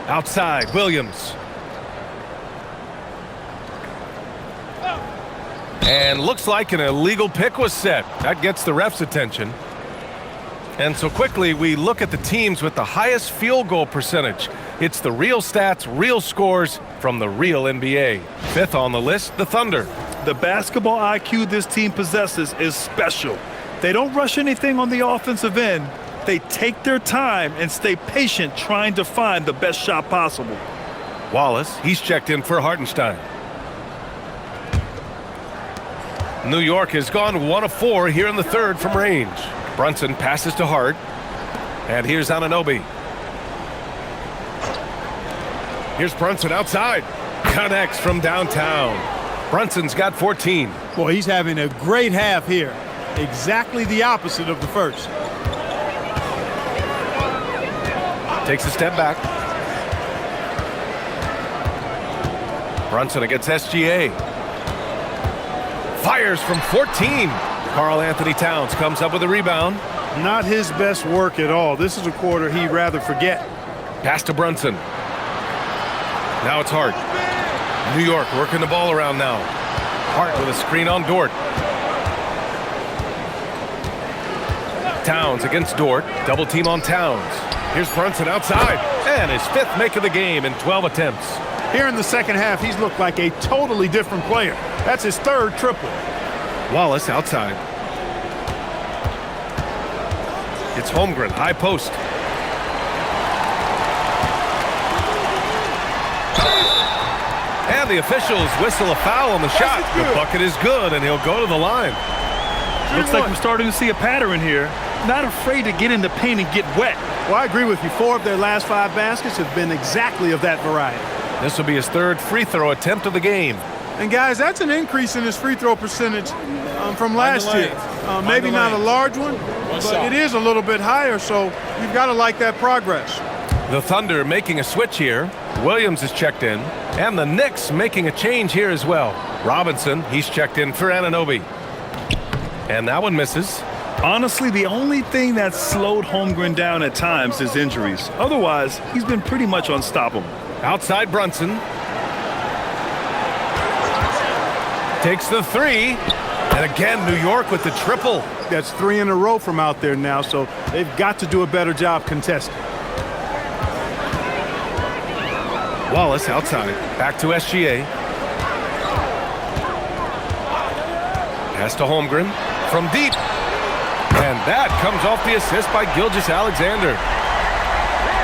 Outside, Williams. And looks like an illegal pick was set. That gets the ref's attention. And so quickly, we look at the teams with the highest field goal percentage. It's the real stats, real scores from the real NBA. Fifth on the list, the Thunder. The basketball IQ this team possesses is special. They don't rush anything on the offensive end. They take their time and stay patient trying to find the best shot possible. Wallace, he's checked in for Hartenstein. New York has gone 1 of 4 here in the third from range. Brunson passes to Hart. And here's Anunoby. Here's Brunson outside. Connects from downtown. Brunson's got 14. Boy, he's having a great half here. Exactly the opposite of the first. Takes a step back. Brunson against SGA. Fires from 14. Karl Anthony Towns comes up with a rebound. Not his best work at all. This is a quarter he'd rather forget. Pass to Brunson. Now it's Hart. New York working the ball around now. Hart with a screen on Dort. Towns against Dort. Double team on Towns. Here's Brunson outside. And his 5th make of the game in 12 attempts. Here in the second half, he's looked like a totally different player. That's his 3rd triple. Wallace outside. It's Holmgren, high post. And the officials whistle a foul on the shot. The bucket is good, and he'll go to the line. Looks like we're starting to see a pattern here. Not afraid to get in the paint and get wet. Well, I agree with you. 4 of their last 5 baskets have been exactly of that variety. This will be his 3rd free throw attempt of the game. And, guys, that's an increase in his free throw percentage from last year. Maybe not a large one, but it is a little bit higher, so you've got to like that progress. The Thunder making a switch here. Williams is checked in. And the Knicks making a change here as well. Robinson, he's checked in for Anunoby. And that one misses. Honestly, the only thing that's slowed Holmgren down at times is injuries. Otherwise, he's been pretty much unstoppable. Outside Brunson. Takes the 3. And again, New York with the triple. That's 3 in a row from out there now, so they've got to do a better job contesting. Wallace outside. Back to SGA. Pass to Holmgren. From deep. And that comes off the assist by Gilgeous-Alexander.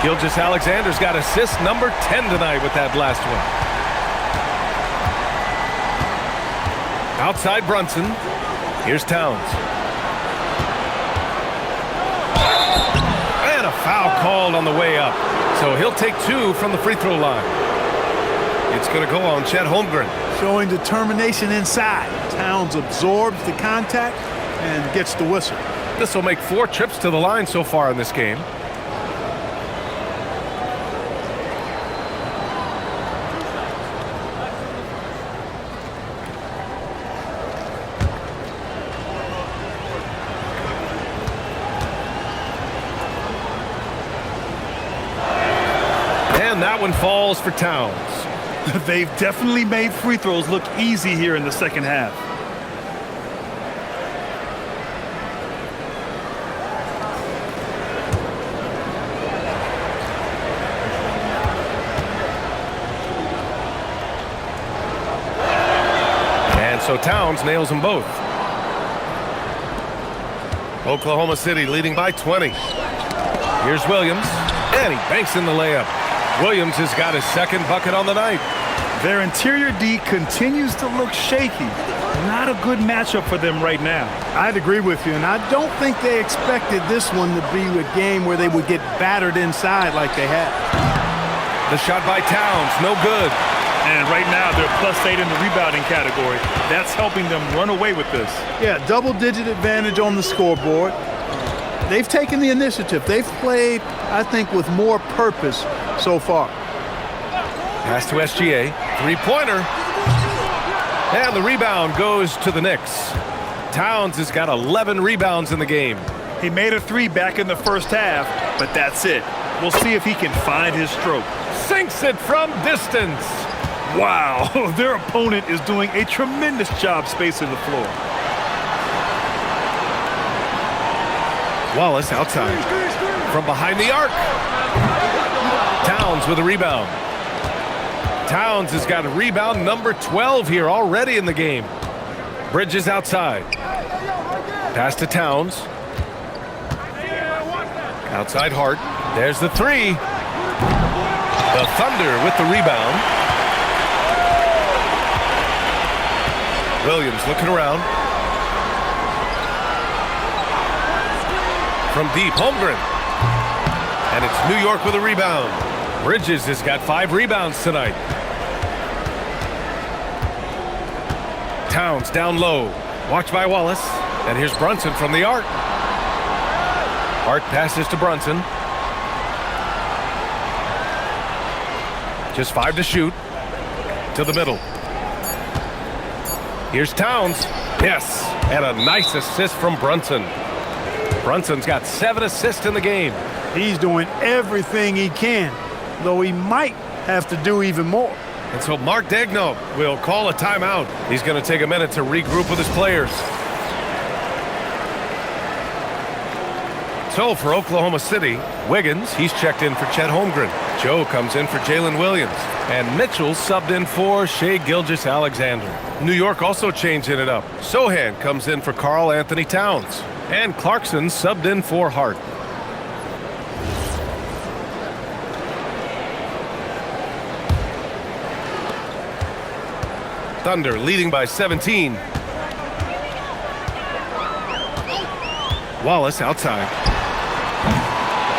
Gilgeous-Alexander's got assist number 10 tonight with that last one. Outside Brunson. Here's Towns. And a foul called on the way up. So he'll take 2 from the free throw line. It's going to go on Chet Holmgren. Showing determination inside. Towns absorbs the contact and gets the whistle. This will make 4 trips to the line so far in this game. And that one falls for Towns. They've definitely made free throws look easy here in the second half. And so Towns nails them both. Oklahoma City leading by 20. Here's Williams, and he banks in the layup. Williams has got his 2nd bucket on the night. Their interior D continues to look shaky. Not a good matchup for them right now. I'd agree with you, and I don't think they expected this one to be a game where they would get battered inside like they had. The shot by Towns, no good. And right now, they're +8 in the rebounding category. That's helping them run away with this. Yeah, double-digit advantage on the scoreboard. They've taken the initiative. They've played, I think, with more purpose so far. Pass to SGA. 3-pointer. And the rebound goes to the Knicks. Towns has got 11 rebounds in the game. He made a 3 back in the first half, but that's it. We'll see if he can find his stroke. Sinks it from distance. Wow, their opponent is doing a tremendous job spacing the floor. Wallace outside. From behind the arc. Towns with a rebound. Towns has got a rebound number 12 here already in the game. Bridges outside. Pass to Towns. Outside Hart. There's the three. The Thunder with the rebound. Williams looking around. From deep, Holmgren. And it's New York with a rebound. Bridges has got 5 rebounds tonight. Towns down low. Watched by Wallace. And here's Brunson from the arc. Hart passes to Brunson. Just 5 to shoot. To the middle. Here's Towns. Yes. And a nice assist from Brunson. Brunson's got 7 assists in the game. He's doing everything he can, though he might have to do even more. And so Mark Daigneault will call a timeout. He's going to take a minute to regroup with his players. So for Oklahoma City, Wiggins, he's checked in for Chet Holmgren. Joe comes in for Jalen Williams. And Mitchell subbed in for Shai Gilgeous-Alexander. New York also changing it up. Sohan comes in for Karl Anthony Towns. And Clarkson subbed in for Hart. Thunder leading by 17. Wallace outside.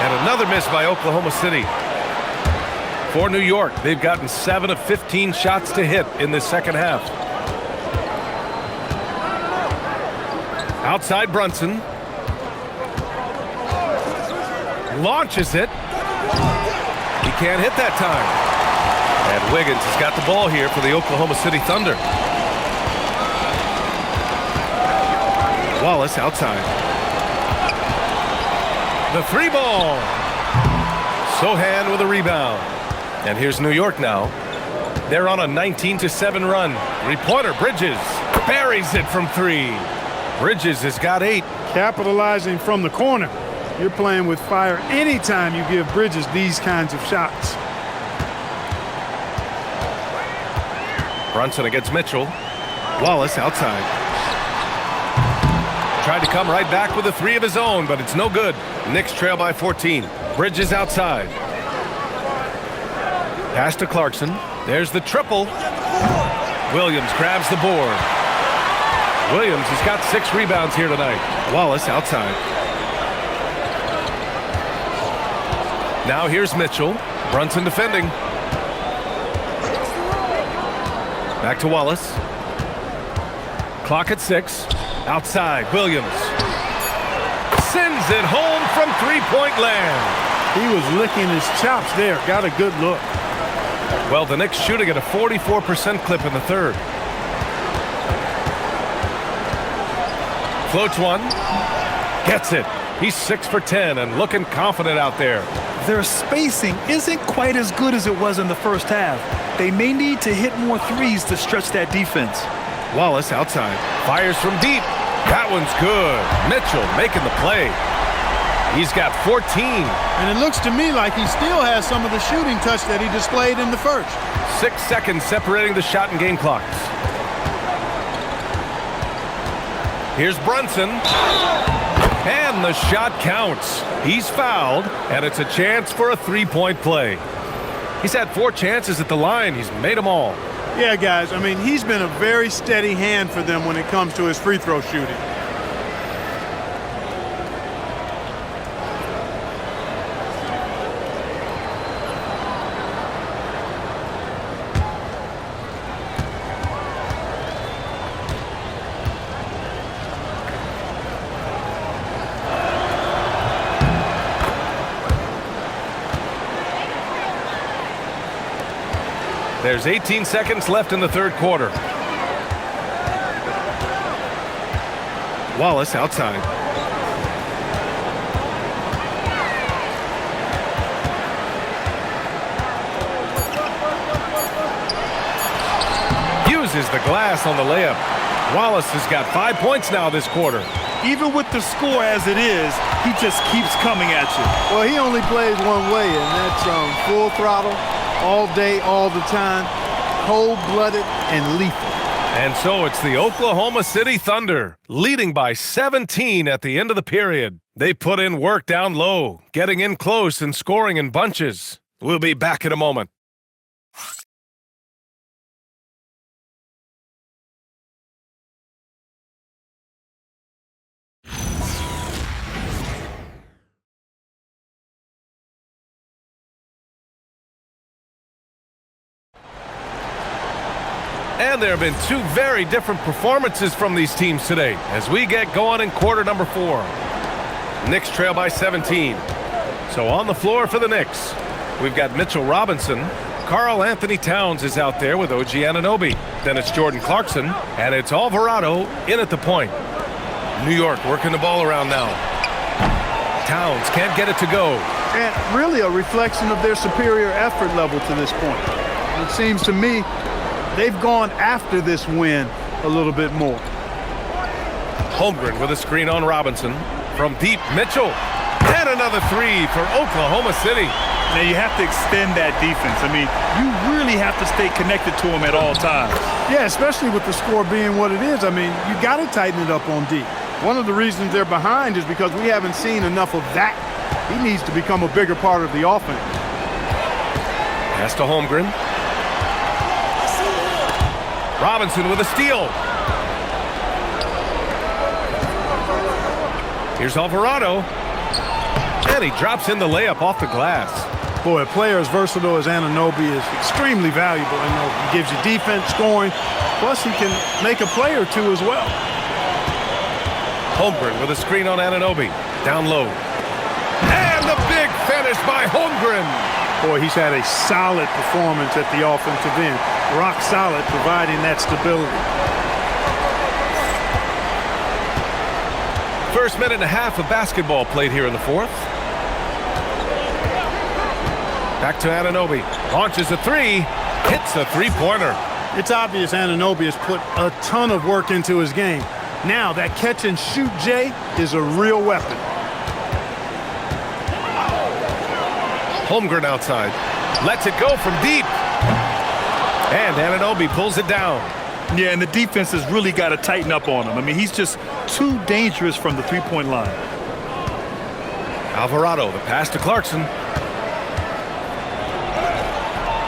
And another miss by Oklahoma City. For New York, they've gotten 7 of 15 shots to hit in this second half. Outside Brunson. Launches it. He can't hit that time. And Wiggins has got the ball here for the Oklahoma City Thunder. Wallace outside. The 3-ball. Sohan with a rebound. And here's New York now. They're on a 19-7 run. 3-pointer, Bridges. Buries it from 3. Bridges has got 8. Capitalizing from the corner. You're playing with fire anytime you give Bridges these kinds of shots. Brunson against Mitchell. Wallace outside. Tried to come right back with a 3 of his own, but it's no good. Knicks trail by 14. Bridges outside. Pass to Clarkson. There's the triple. Williams grabs the board. Williams has got 6 rebounds here tonight. Wallace outside. Now here's Mitchell. Brunson defending. Back to Wallace. Clock at 6. Outside, Williams. Sends it home from 3-point land. He was licking his chops there. Got a good look. Well, the Knicks shooting at a 44% clip in the third. Floats one. Gets it. He's 6 for 10 and looking confident out there. Their spacing isn't quite as good as it was in the first half. They may need to hit more threes to stretch that defense. Wallace outside. Fires from deep. That one's good. Mitchell making the play. He's got 14. And it looks to me like he still has some of the shooting touch that he displayed in the first. 6 seconds separating the shot and game clocks. Here's Brunson. And the shot counts. He's fouled, and it's a chance for a 3-point play. He's had 4 chances at the line. He's made them all. Yeah, guys, I mean, he's been a very steady hand for them when it comes to his free throw shooting. There's 18 seconds left in the third quarter. Wallace outside. Uses the glass on the layup. Wallace has got 5 points now this quarter. Even with the score as it is, He just keeps coming at you. Well, he only plays one way, and that's full throttle, all day, all the time, cold-blooded and lethal. And so it's the Oklahoma City Thunder, leading by 17 at the end of the period. They put in work down low, getting in close and scoring in bunches. We'll be back in a moment. And there have been two very different performances from these teams today as we get going in quarter number 4. Knicks trail by 17. So on the floor for the Knicks, we've got Mitchell Robinson. Karl Anthony Towns is out there with OG Anunoby. Then it's Jordan Clarkson, and it's Alvarado in at the point. New York working the ball around now. Towns can't get it to go. And really a reflection of their superior effort level to this point. It seems to me they've gone after this win a little bit more. Holmgren with a screen on Robinson. From deep, Mitchell. And another three for Oklahoma City. Now you have to extend that defense. I mean, you really have to stay connected to him at all times. Yeah, especially with the score being what it is. I mean, you got to tighten it up on D. One of the reasons they're behind is because we haven't seen enough of that. He needs to become a bigger part of the offense. Pass to Holmgren. Robinson with a steal. Here's Alvarado. And he drops in the layup off the glass. Boy, a player as versatile as Anunoby is extremely valuable. You know, he gives you defense, scoring, plus he can make a play or two as well. Holmgren with a screen on Anunoby. Down low. And the big finish by Holmgren. Boy, he's had a solid performance at the offensive end. Rock solid, providing that stability. First minute and a half of basketball played here in the fourth. Back to Anunoby. Launches a three. Hits a three-pointer. It's obvious Anunoby has put a ton of work into his game. Now that catch and shoot Jay is a real weapon. Holmgren outside. Lets it go from deep. And Anunoby pulls it down. Yeah, and the defense has really got to tighten up on him. I mean, he's just too dangerous from the three-point line. Alvarado, the pass to Clarkson.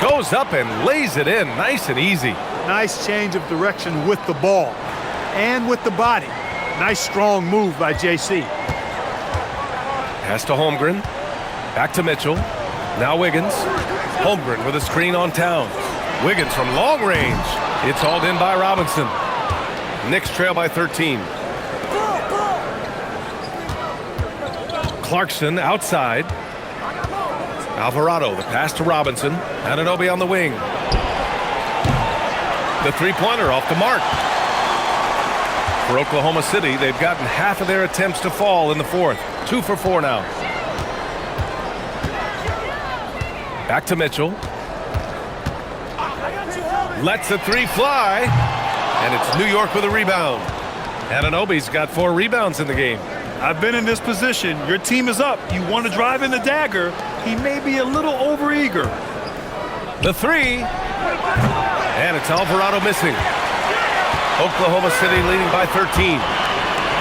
Goes up and lays it in nice and easy. Nice change of direction with the ball and with the body. Nice strong move by JC. Pass to Holmgren. Back to Mitchell. Now Wiggins. Holmgren with a screen on Towns. Wiggins from long range. It's hauled in by Robinson. Knicks trail by 13. Clarkson outside. Alvarado, the pass to Robinson. Anunoby on the wing. The three-pointer off the mark. For Oklahoma City, they've gotten half of their attempts to fall in the fourth. 2 for 4 now. Back to Mitchell. Lets the three fly. And it's New York with a rebound. Anunoby's got 4 rebounds in the game. I've been in this position. Your team is up. You want to drive in the dagger. He may be a little overeager. The three. And it's Alvarado missing. Oklahoma City leading by 13.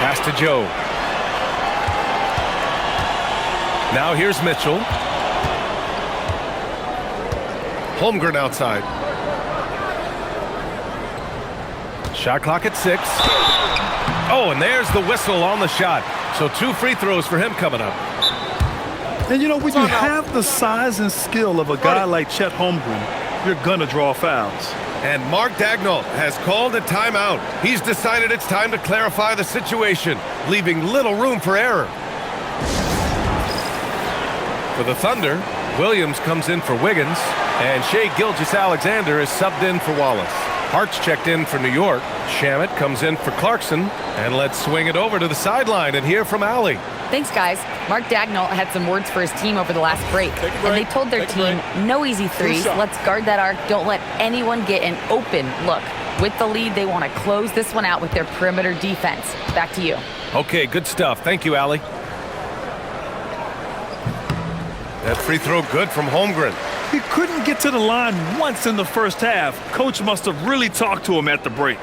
Pass to Joe. Now here's Mitchell. Holmgren outside. Shot clock at 6. Oh, and there's the whistle on the shot. So 2 free throws for him coming up. And you know, when you have the size and skill of a guy like Chet Holmgren, you're gonna draw fouls. And Mark Dagnall has called a timeout. He's decided it's time to clarify the situation, leaving little room for error. For the Thunder, Williams comes in for Wiggins, and Shai Gilgeous-Alexander is subbed in for Wallace. Hart's checked in for New York. Shamet comes in for Clarkson. And let's swing it over to the sideline and hear from Allie. Thanks, guys. Mark Dagnall had some words for his team over the last break. And they told their team, no easy threes. Let's guard that arc. Don't let anyone get an open look. With the lead, they want to close this one out with their perimeter defense. Back to you. Okay, good stuff. Thank you, Allie. That free throw good from Holmgren. He couldn't get to the line once in the first half. Coach must have really talked to him at the break.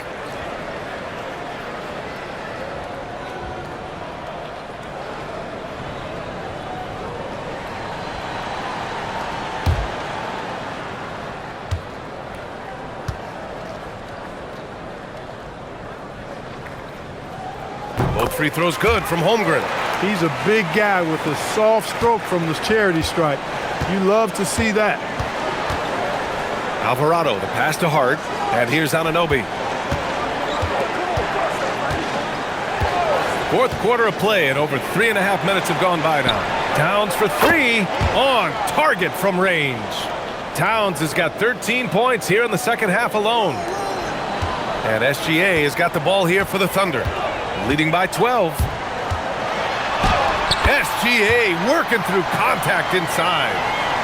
Both free throws good from Holmgren. He's a big guy with a soft stroke from this charity stripe. You love to see that. Alvarado, the pass to Hart, and here's Anunoby. Fourth quarter of play, and over 3.5 minutes have gone by now. Towns for three, on target from range. Towns has got 13 points here in the second half alone. And SGA has got the ball here for the Thunder, leading by 12. SGA working through contact inside.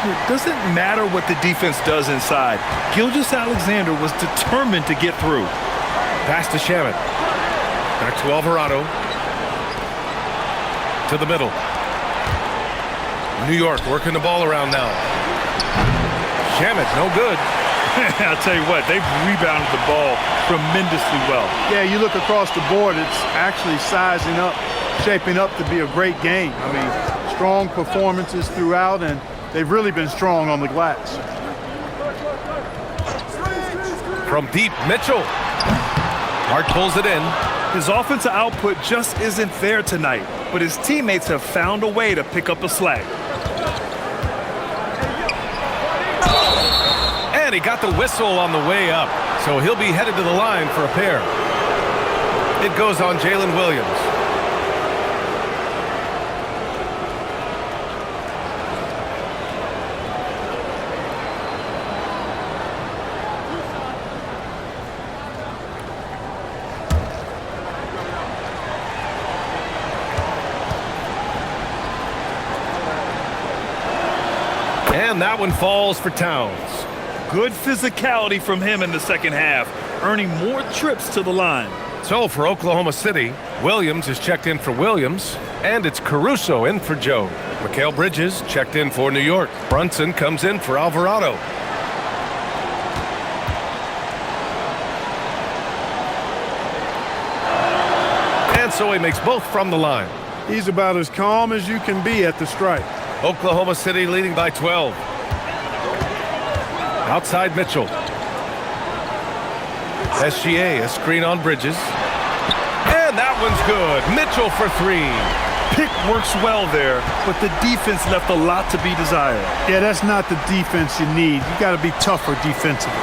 It doesn't matter what the defense does inside. Gilgeous-Alexander was determined to get through. Pass to Shamet. Back to Alvarado. To the middle. New York working the ball around now. Shamet, no good. I'll tell you what, they've rebounded the ball tremendously well. Yeah, you look across the board, it's actually sizing up, shaping up to be a great game. I mean, strong performances throughout, and they've really been strong on the glass. From deep, Mitchell. Hart pulls it in. His offensive output just isn't there tonight, but his teammates have found a way to pick up the slack. And he got the whistle on the way up, so he'll be headed to the line for a pair. It goes on Jalen Williams. And that one falls for Towns. Good physicality from him in the second half, earning more trips to the line. So for Oklahoma City, Williams is checked in for Williams, and it's Caruso in for Joe. Mikal Bridges checked in for New York. Brunson comes in for Alvarado. And so he makes both from the line. He's about as calm as you can be at the stripe. Oklahoma City leading by 12. Outside Mitchell. SGA, a screen on Bridges. And that one's good. Mitchell for three. Pick works well there, but the defense left a lot to be desired. Yeah, that's not the defense you need. You got to be tougher defensively.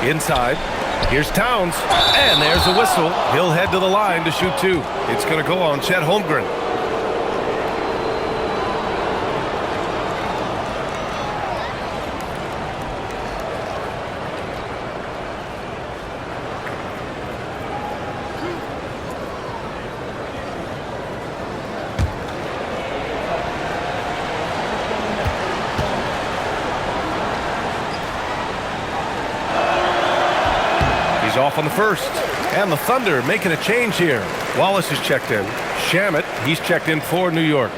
Inside. Here's Towns. And there's a whistle. He'll head to the line to shoot two. It's going to go on Chet Holmgren. Off on the first, and the Thunder making a change here. Wallace is checked in. Shamet, he's checked in for New York.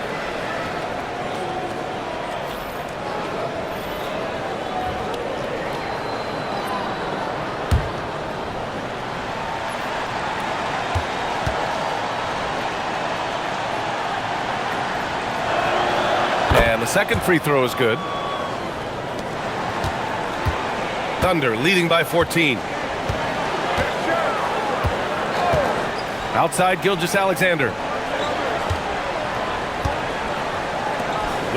And the second free throw is good. Thunder leading by 14. Outside Gilgeous-Alexander.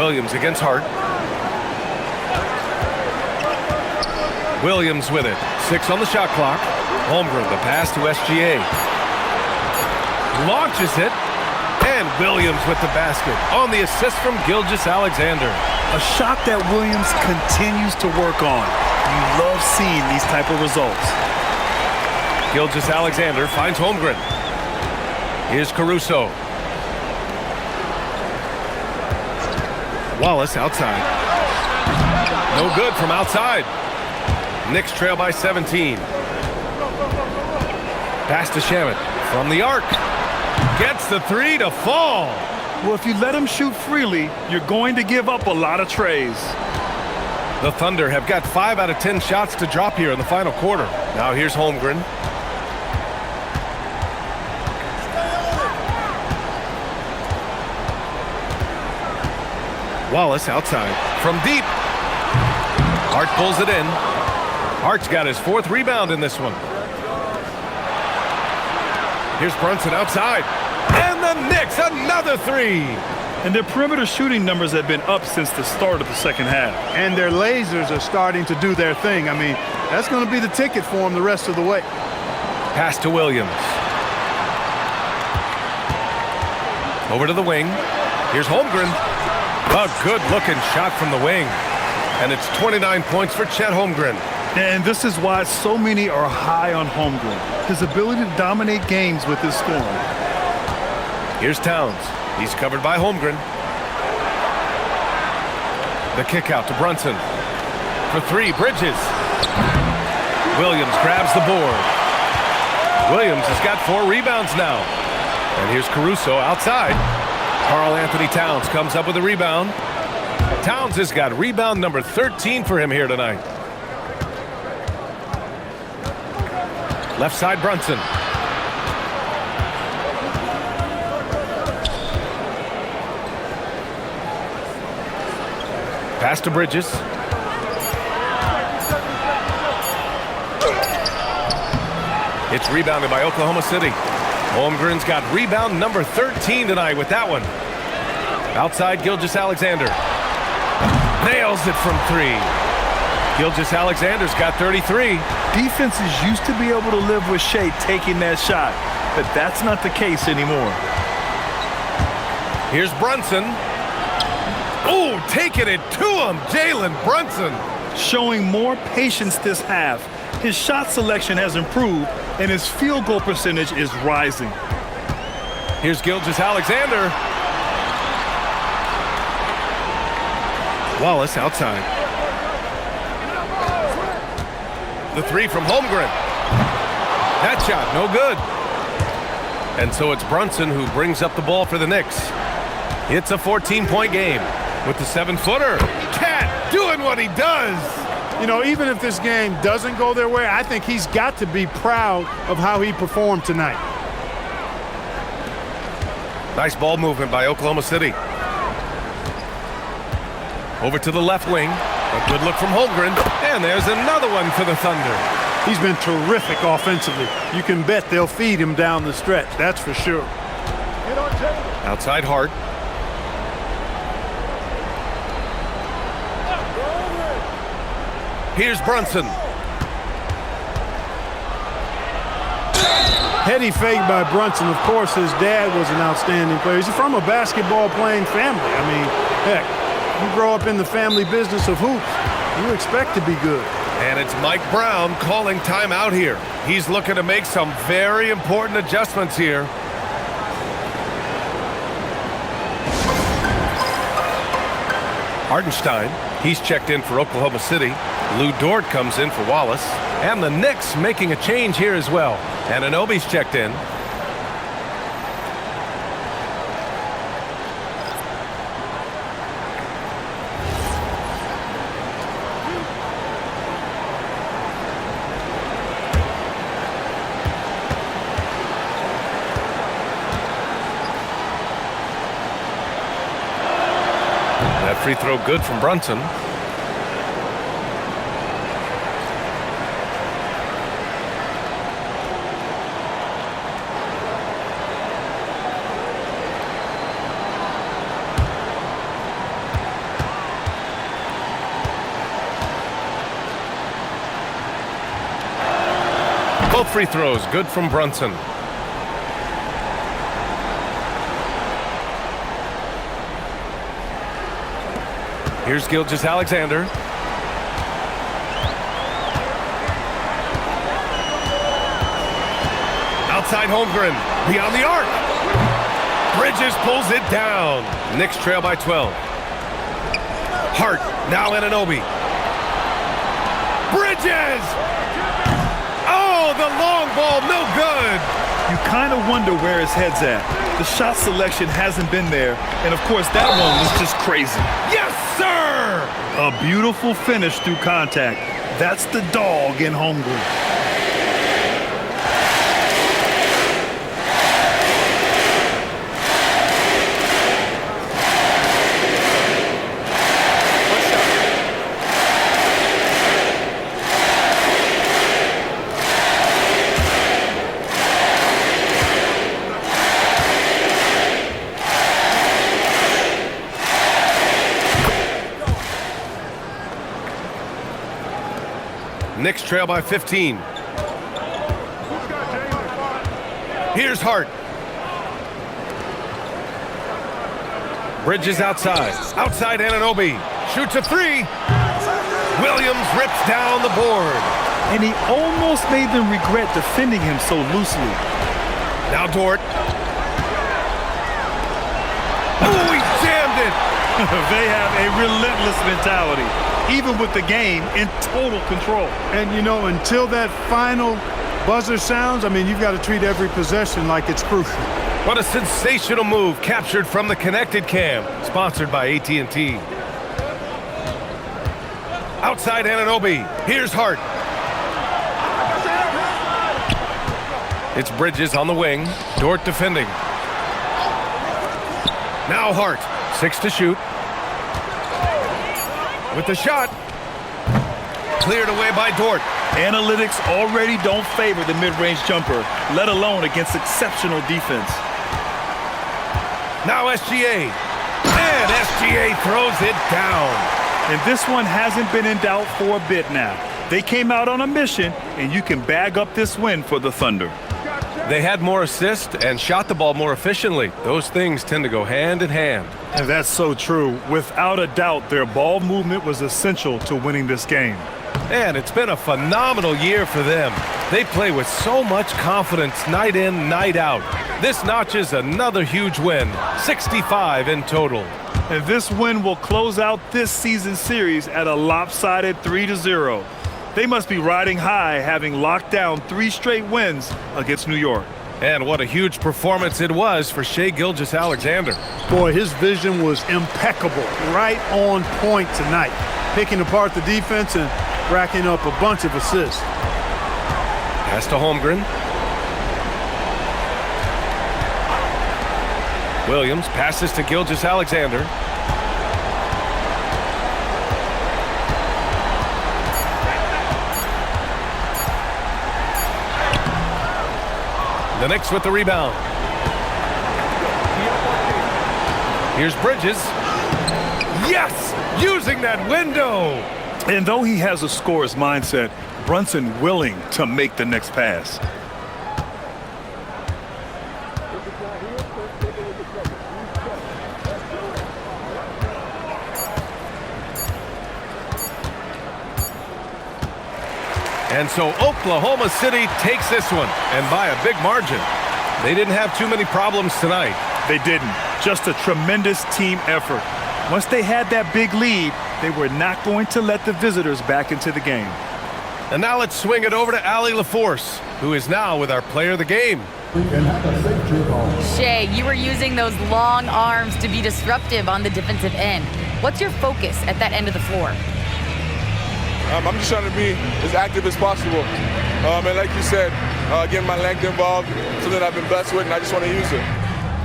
Williams against Hart. Williams with it. 6 on the shot clock. Holmgren, the pass to SGA. Launches it. And Williams with the basket on the assist from Gilgeous-Alexander. A shot that Williams continues to work on. You love seeing these type of results. Gilgeous-Alexander finds Holmgren. Here's Caruso. Wallace outside. No good from outside. Knicks trail by 17. Pass to Shamet from the arc. Gets the three to fall. Well, if you let him shoot freely, you're going to give up a lot of trays. The Thunder have got 5 out of 10 shots to drop here in the final quarter. Now here's Holmgren. Wallace outside. From deep. Hart pulls it in. Hart's got his 4th rebound in this one. Here's Brunson outside. And the Knicks, another 3. And their perimeter shooting numbers have been up since the start of the second half. And their lasers are starting to do their thing. I mean, that's going to be the ticket for them the rest of the way. Pass to Williams. Over to the wing. Here's Holmgren. A good-looking shot from the wing. And it's 29 points for Chet Holmgren. And this is why so many are high on Holmgren. His ability to dominate games with his scoring. Here's Towns. He's covered by Holmgren. The kick out to Brunson. For 3, Bridges. Williams grabs the board. Williams has got 4 rebounds now. And here's Caruso outside. Karl Anthony Towns comes up with a rebound. Towns has got rebound number 13 for him here tonight. Left side, Brunson. Pass to Bridges. It's rebounded by Oklahoma City. Holmgren's got rebound number 13 tonight with that one. Outside, Gilgeous-Alexander. Nails it from 3. Gilgeous-Alexander's got 33. Defenses used to be able to live with Shea taking that shot, but that's not the case anymore. Here's Brunson. Oh, taking it to him, Jalen Brunson. Showing more patience this half. His shot selection has improved, and his field goal percentage is rising. Here's Gilgeous-Alexander. Wallace outside. The 3 from Holmgren. That shot, no good. And so it's Brunson who brings up the ball for the Knicks. It's a 14-point game with the 7-footer. Cat doing what he does. You know, even if this game doesn't go their way, I think he's got to be proud of how he performed tonight. Nice ball movement by Oklahoma City. Over to the left wing. A good look from Holmgren. And there's another one for the Thunder. He's been terrific offensively. You can bet they'll feed him down the stretch, that's for sure. Outside Hart. Here's Brunson. Heady fake by Brunson. Of course, his dad was an outstanding player. He's from a basketball-playing family. I mean, heck, you grow up in the family business of hoops, you expect to be good. And it's Mike Brown calling timeout here. He's looking to make some very important adjustments here. Hartenstein, he's checked in for Oklahoma City. Lou Dort comes in for Wallace. And the Knicks making a change here as well. And Anunoby's checked in. That free throw good from Brunson. Both free throws good from Brunson. Here's Gilgeous-Alexander. Outside Holmgren, beyond the arc. Bridges pulls it down. Knicks trail by 12. Hart, now Anunoby. Bridges! Oh, the long ball, no good. you kind of wonder where his head's at. The shot selection hasn't been there, and of course that one was just crazy. Yes, sir! A beautiful finish through contact. That's the dog in hungry. Knicks trail by 15. Here's Hart. Bridges outside. Outside Anunoby. Shoots a three. Williams rips down the board. And he almost made them regret defending him so loosely. Now Dort. Oh, he jammed it. They have a relentless mentality, even with the game in total control. And, you know, until that final buzzer sounds, I mean, you've got to treat every possession like it's crucial. What a sensational move captured from the Connected Cam, sponsored by AT&T. Outside Anunoby. Here's Hart. It's Bridges on the wing. Dort defending. Now Hart. 6 to shoot. With the shot. Cleared away by Dort. Analytics already don't favor the mid-range jumper, let alone against exceptional defense. Now SGA. And SGA throws it down. And this one hasn't been in doubt for a bit now. They came out on a mission, and you can bag up this win for the Thunder. They had more assists and shot the ball more efficiently. Those things tend to go hand in hand. And that's so true. Without a doubt, their ball movement was essential to winning this game. And it's been a phenomenal year for them. They play with so much confidence night in, night out. This notches another huge win, 65 in total. And this win will close out this season series at a lopsided 3-0. They must be riding high, having locked down 3 straight wins against New York. And what a huge performance it was for Shai Gilgeous-Alexander. Boy, his vision was impeccable, right on point tonight, picking apart the defense and racking up a bunch of assists. Pass to Holmgren. Williams passes to Gilgeous-Alexander. The Knicks with the rebound. Here's Bridges. Yes! Using that window! And though he has a scorer's mindset, Brunson willing to make the next pass. And so Oklahoma City takes this one, and by a big margin. They didn't have too many problems tonight. They didn't. Just a tremendous team effort. Once they had that big lead, they were not going to let the visitors back into the game. And now let's swing it over to Allie LaForce, who is now with our player of the game. Shai, you were using those long arms to be disruptive on the defensive end. What's your focus at that end of the floor? I'm just trying to be as active as possible. And like you said, getting my length involved, something I've been blessed with, and I just want to use it.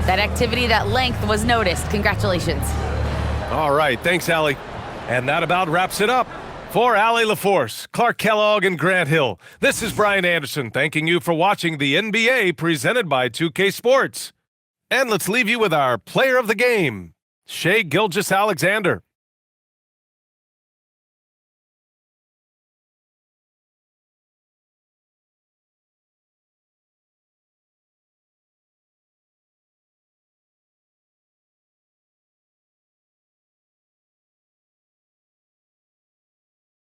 That activity, that length was noticed. Congratulations. All right, thanks, Allie. And that about wraps it up. For Allie LaForce, Clark Kellogg, and Grant Hill, this is Brian Anderson thanking you for watching the NBA presented by 2K Sports. And let's leave you with our player of the game, Shai Gilgeous-Alexander.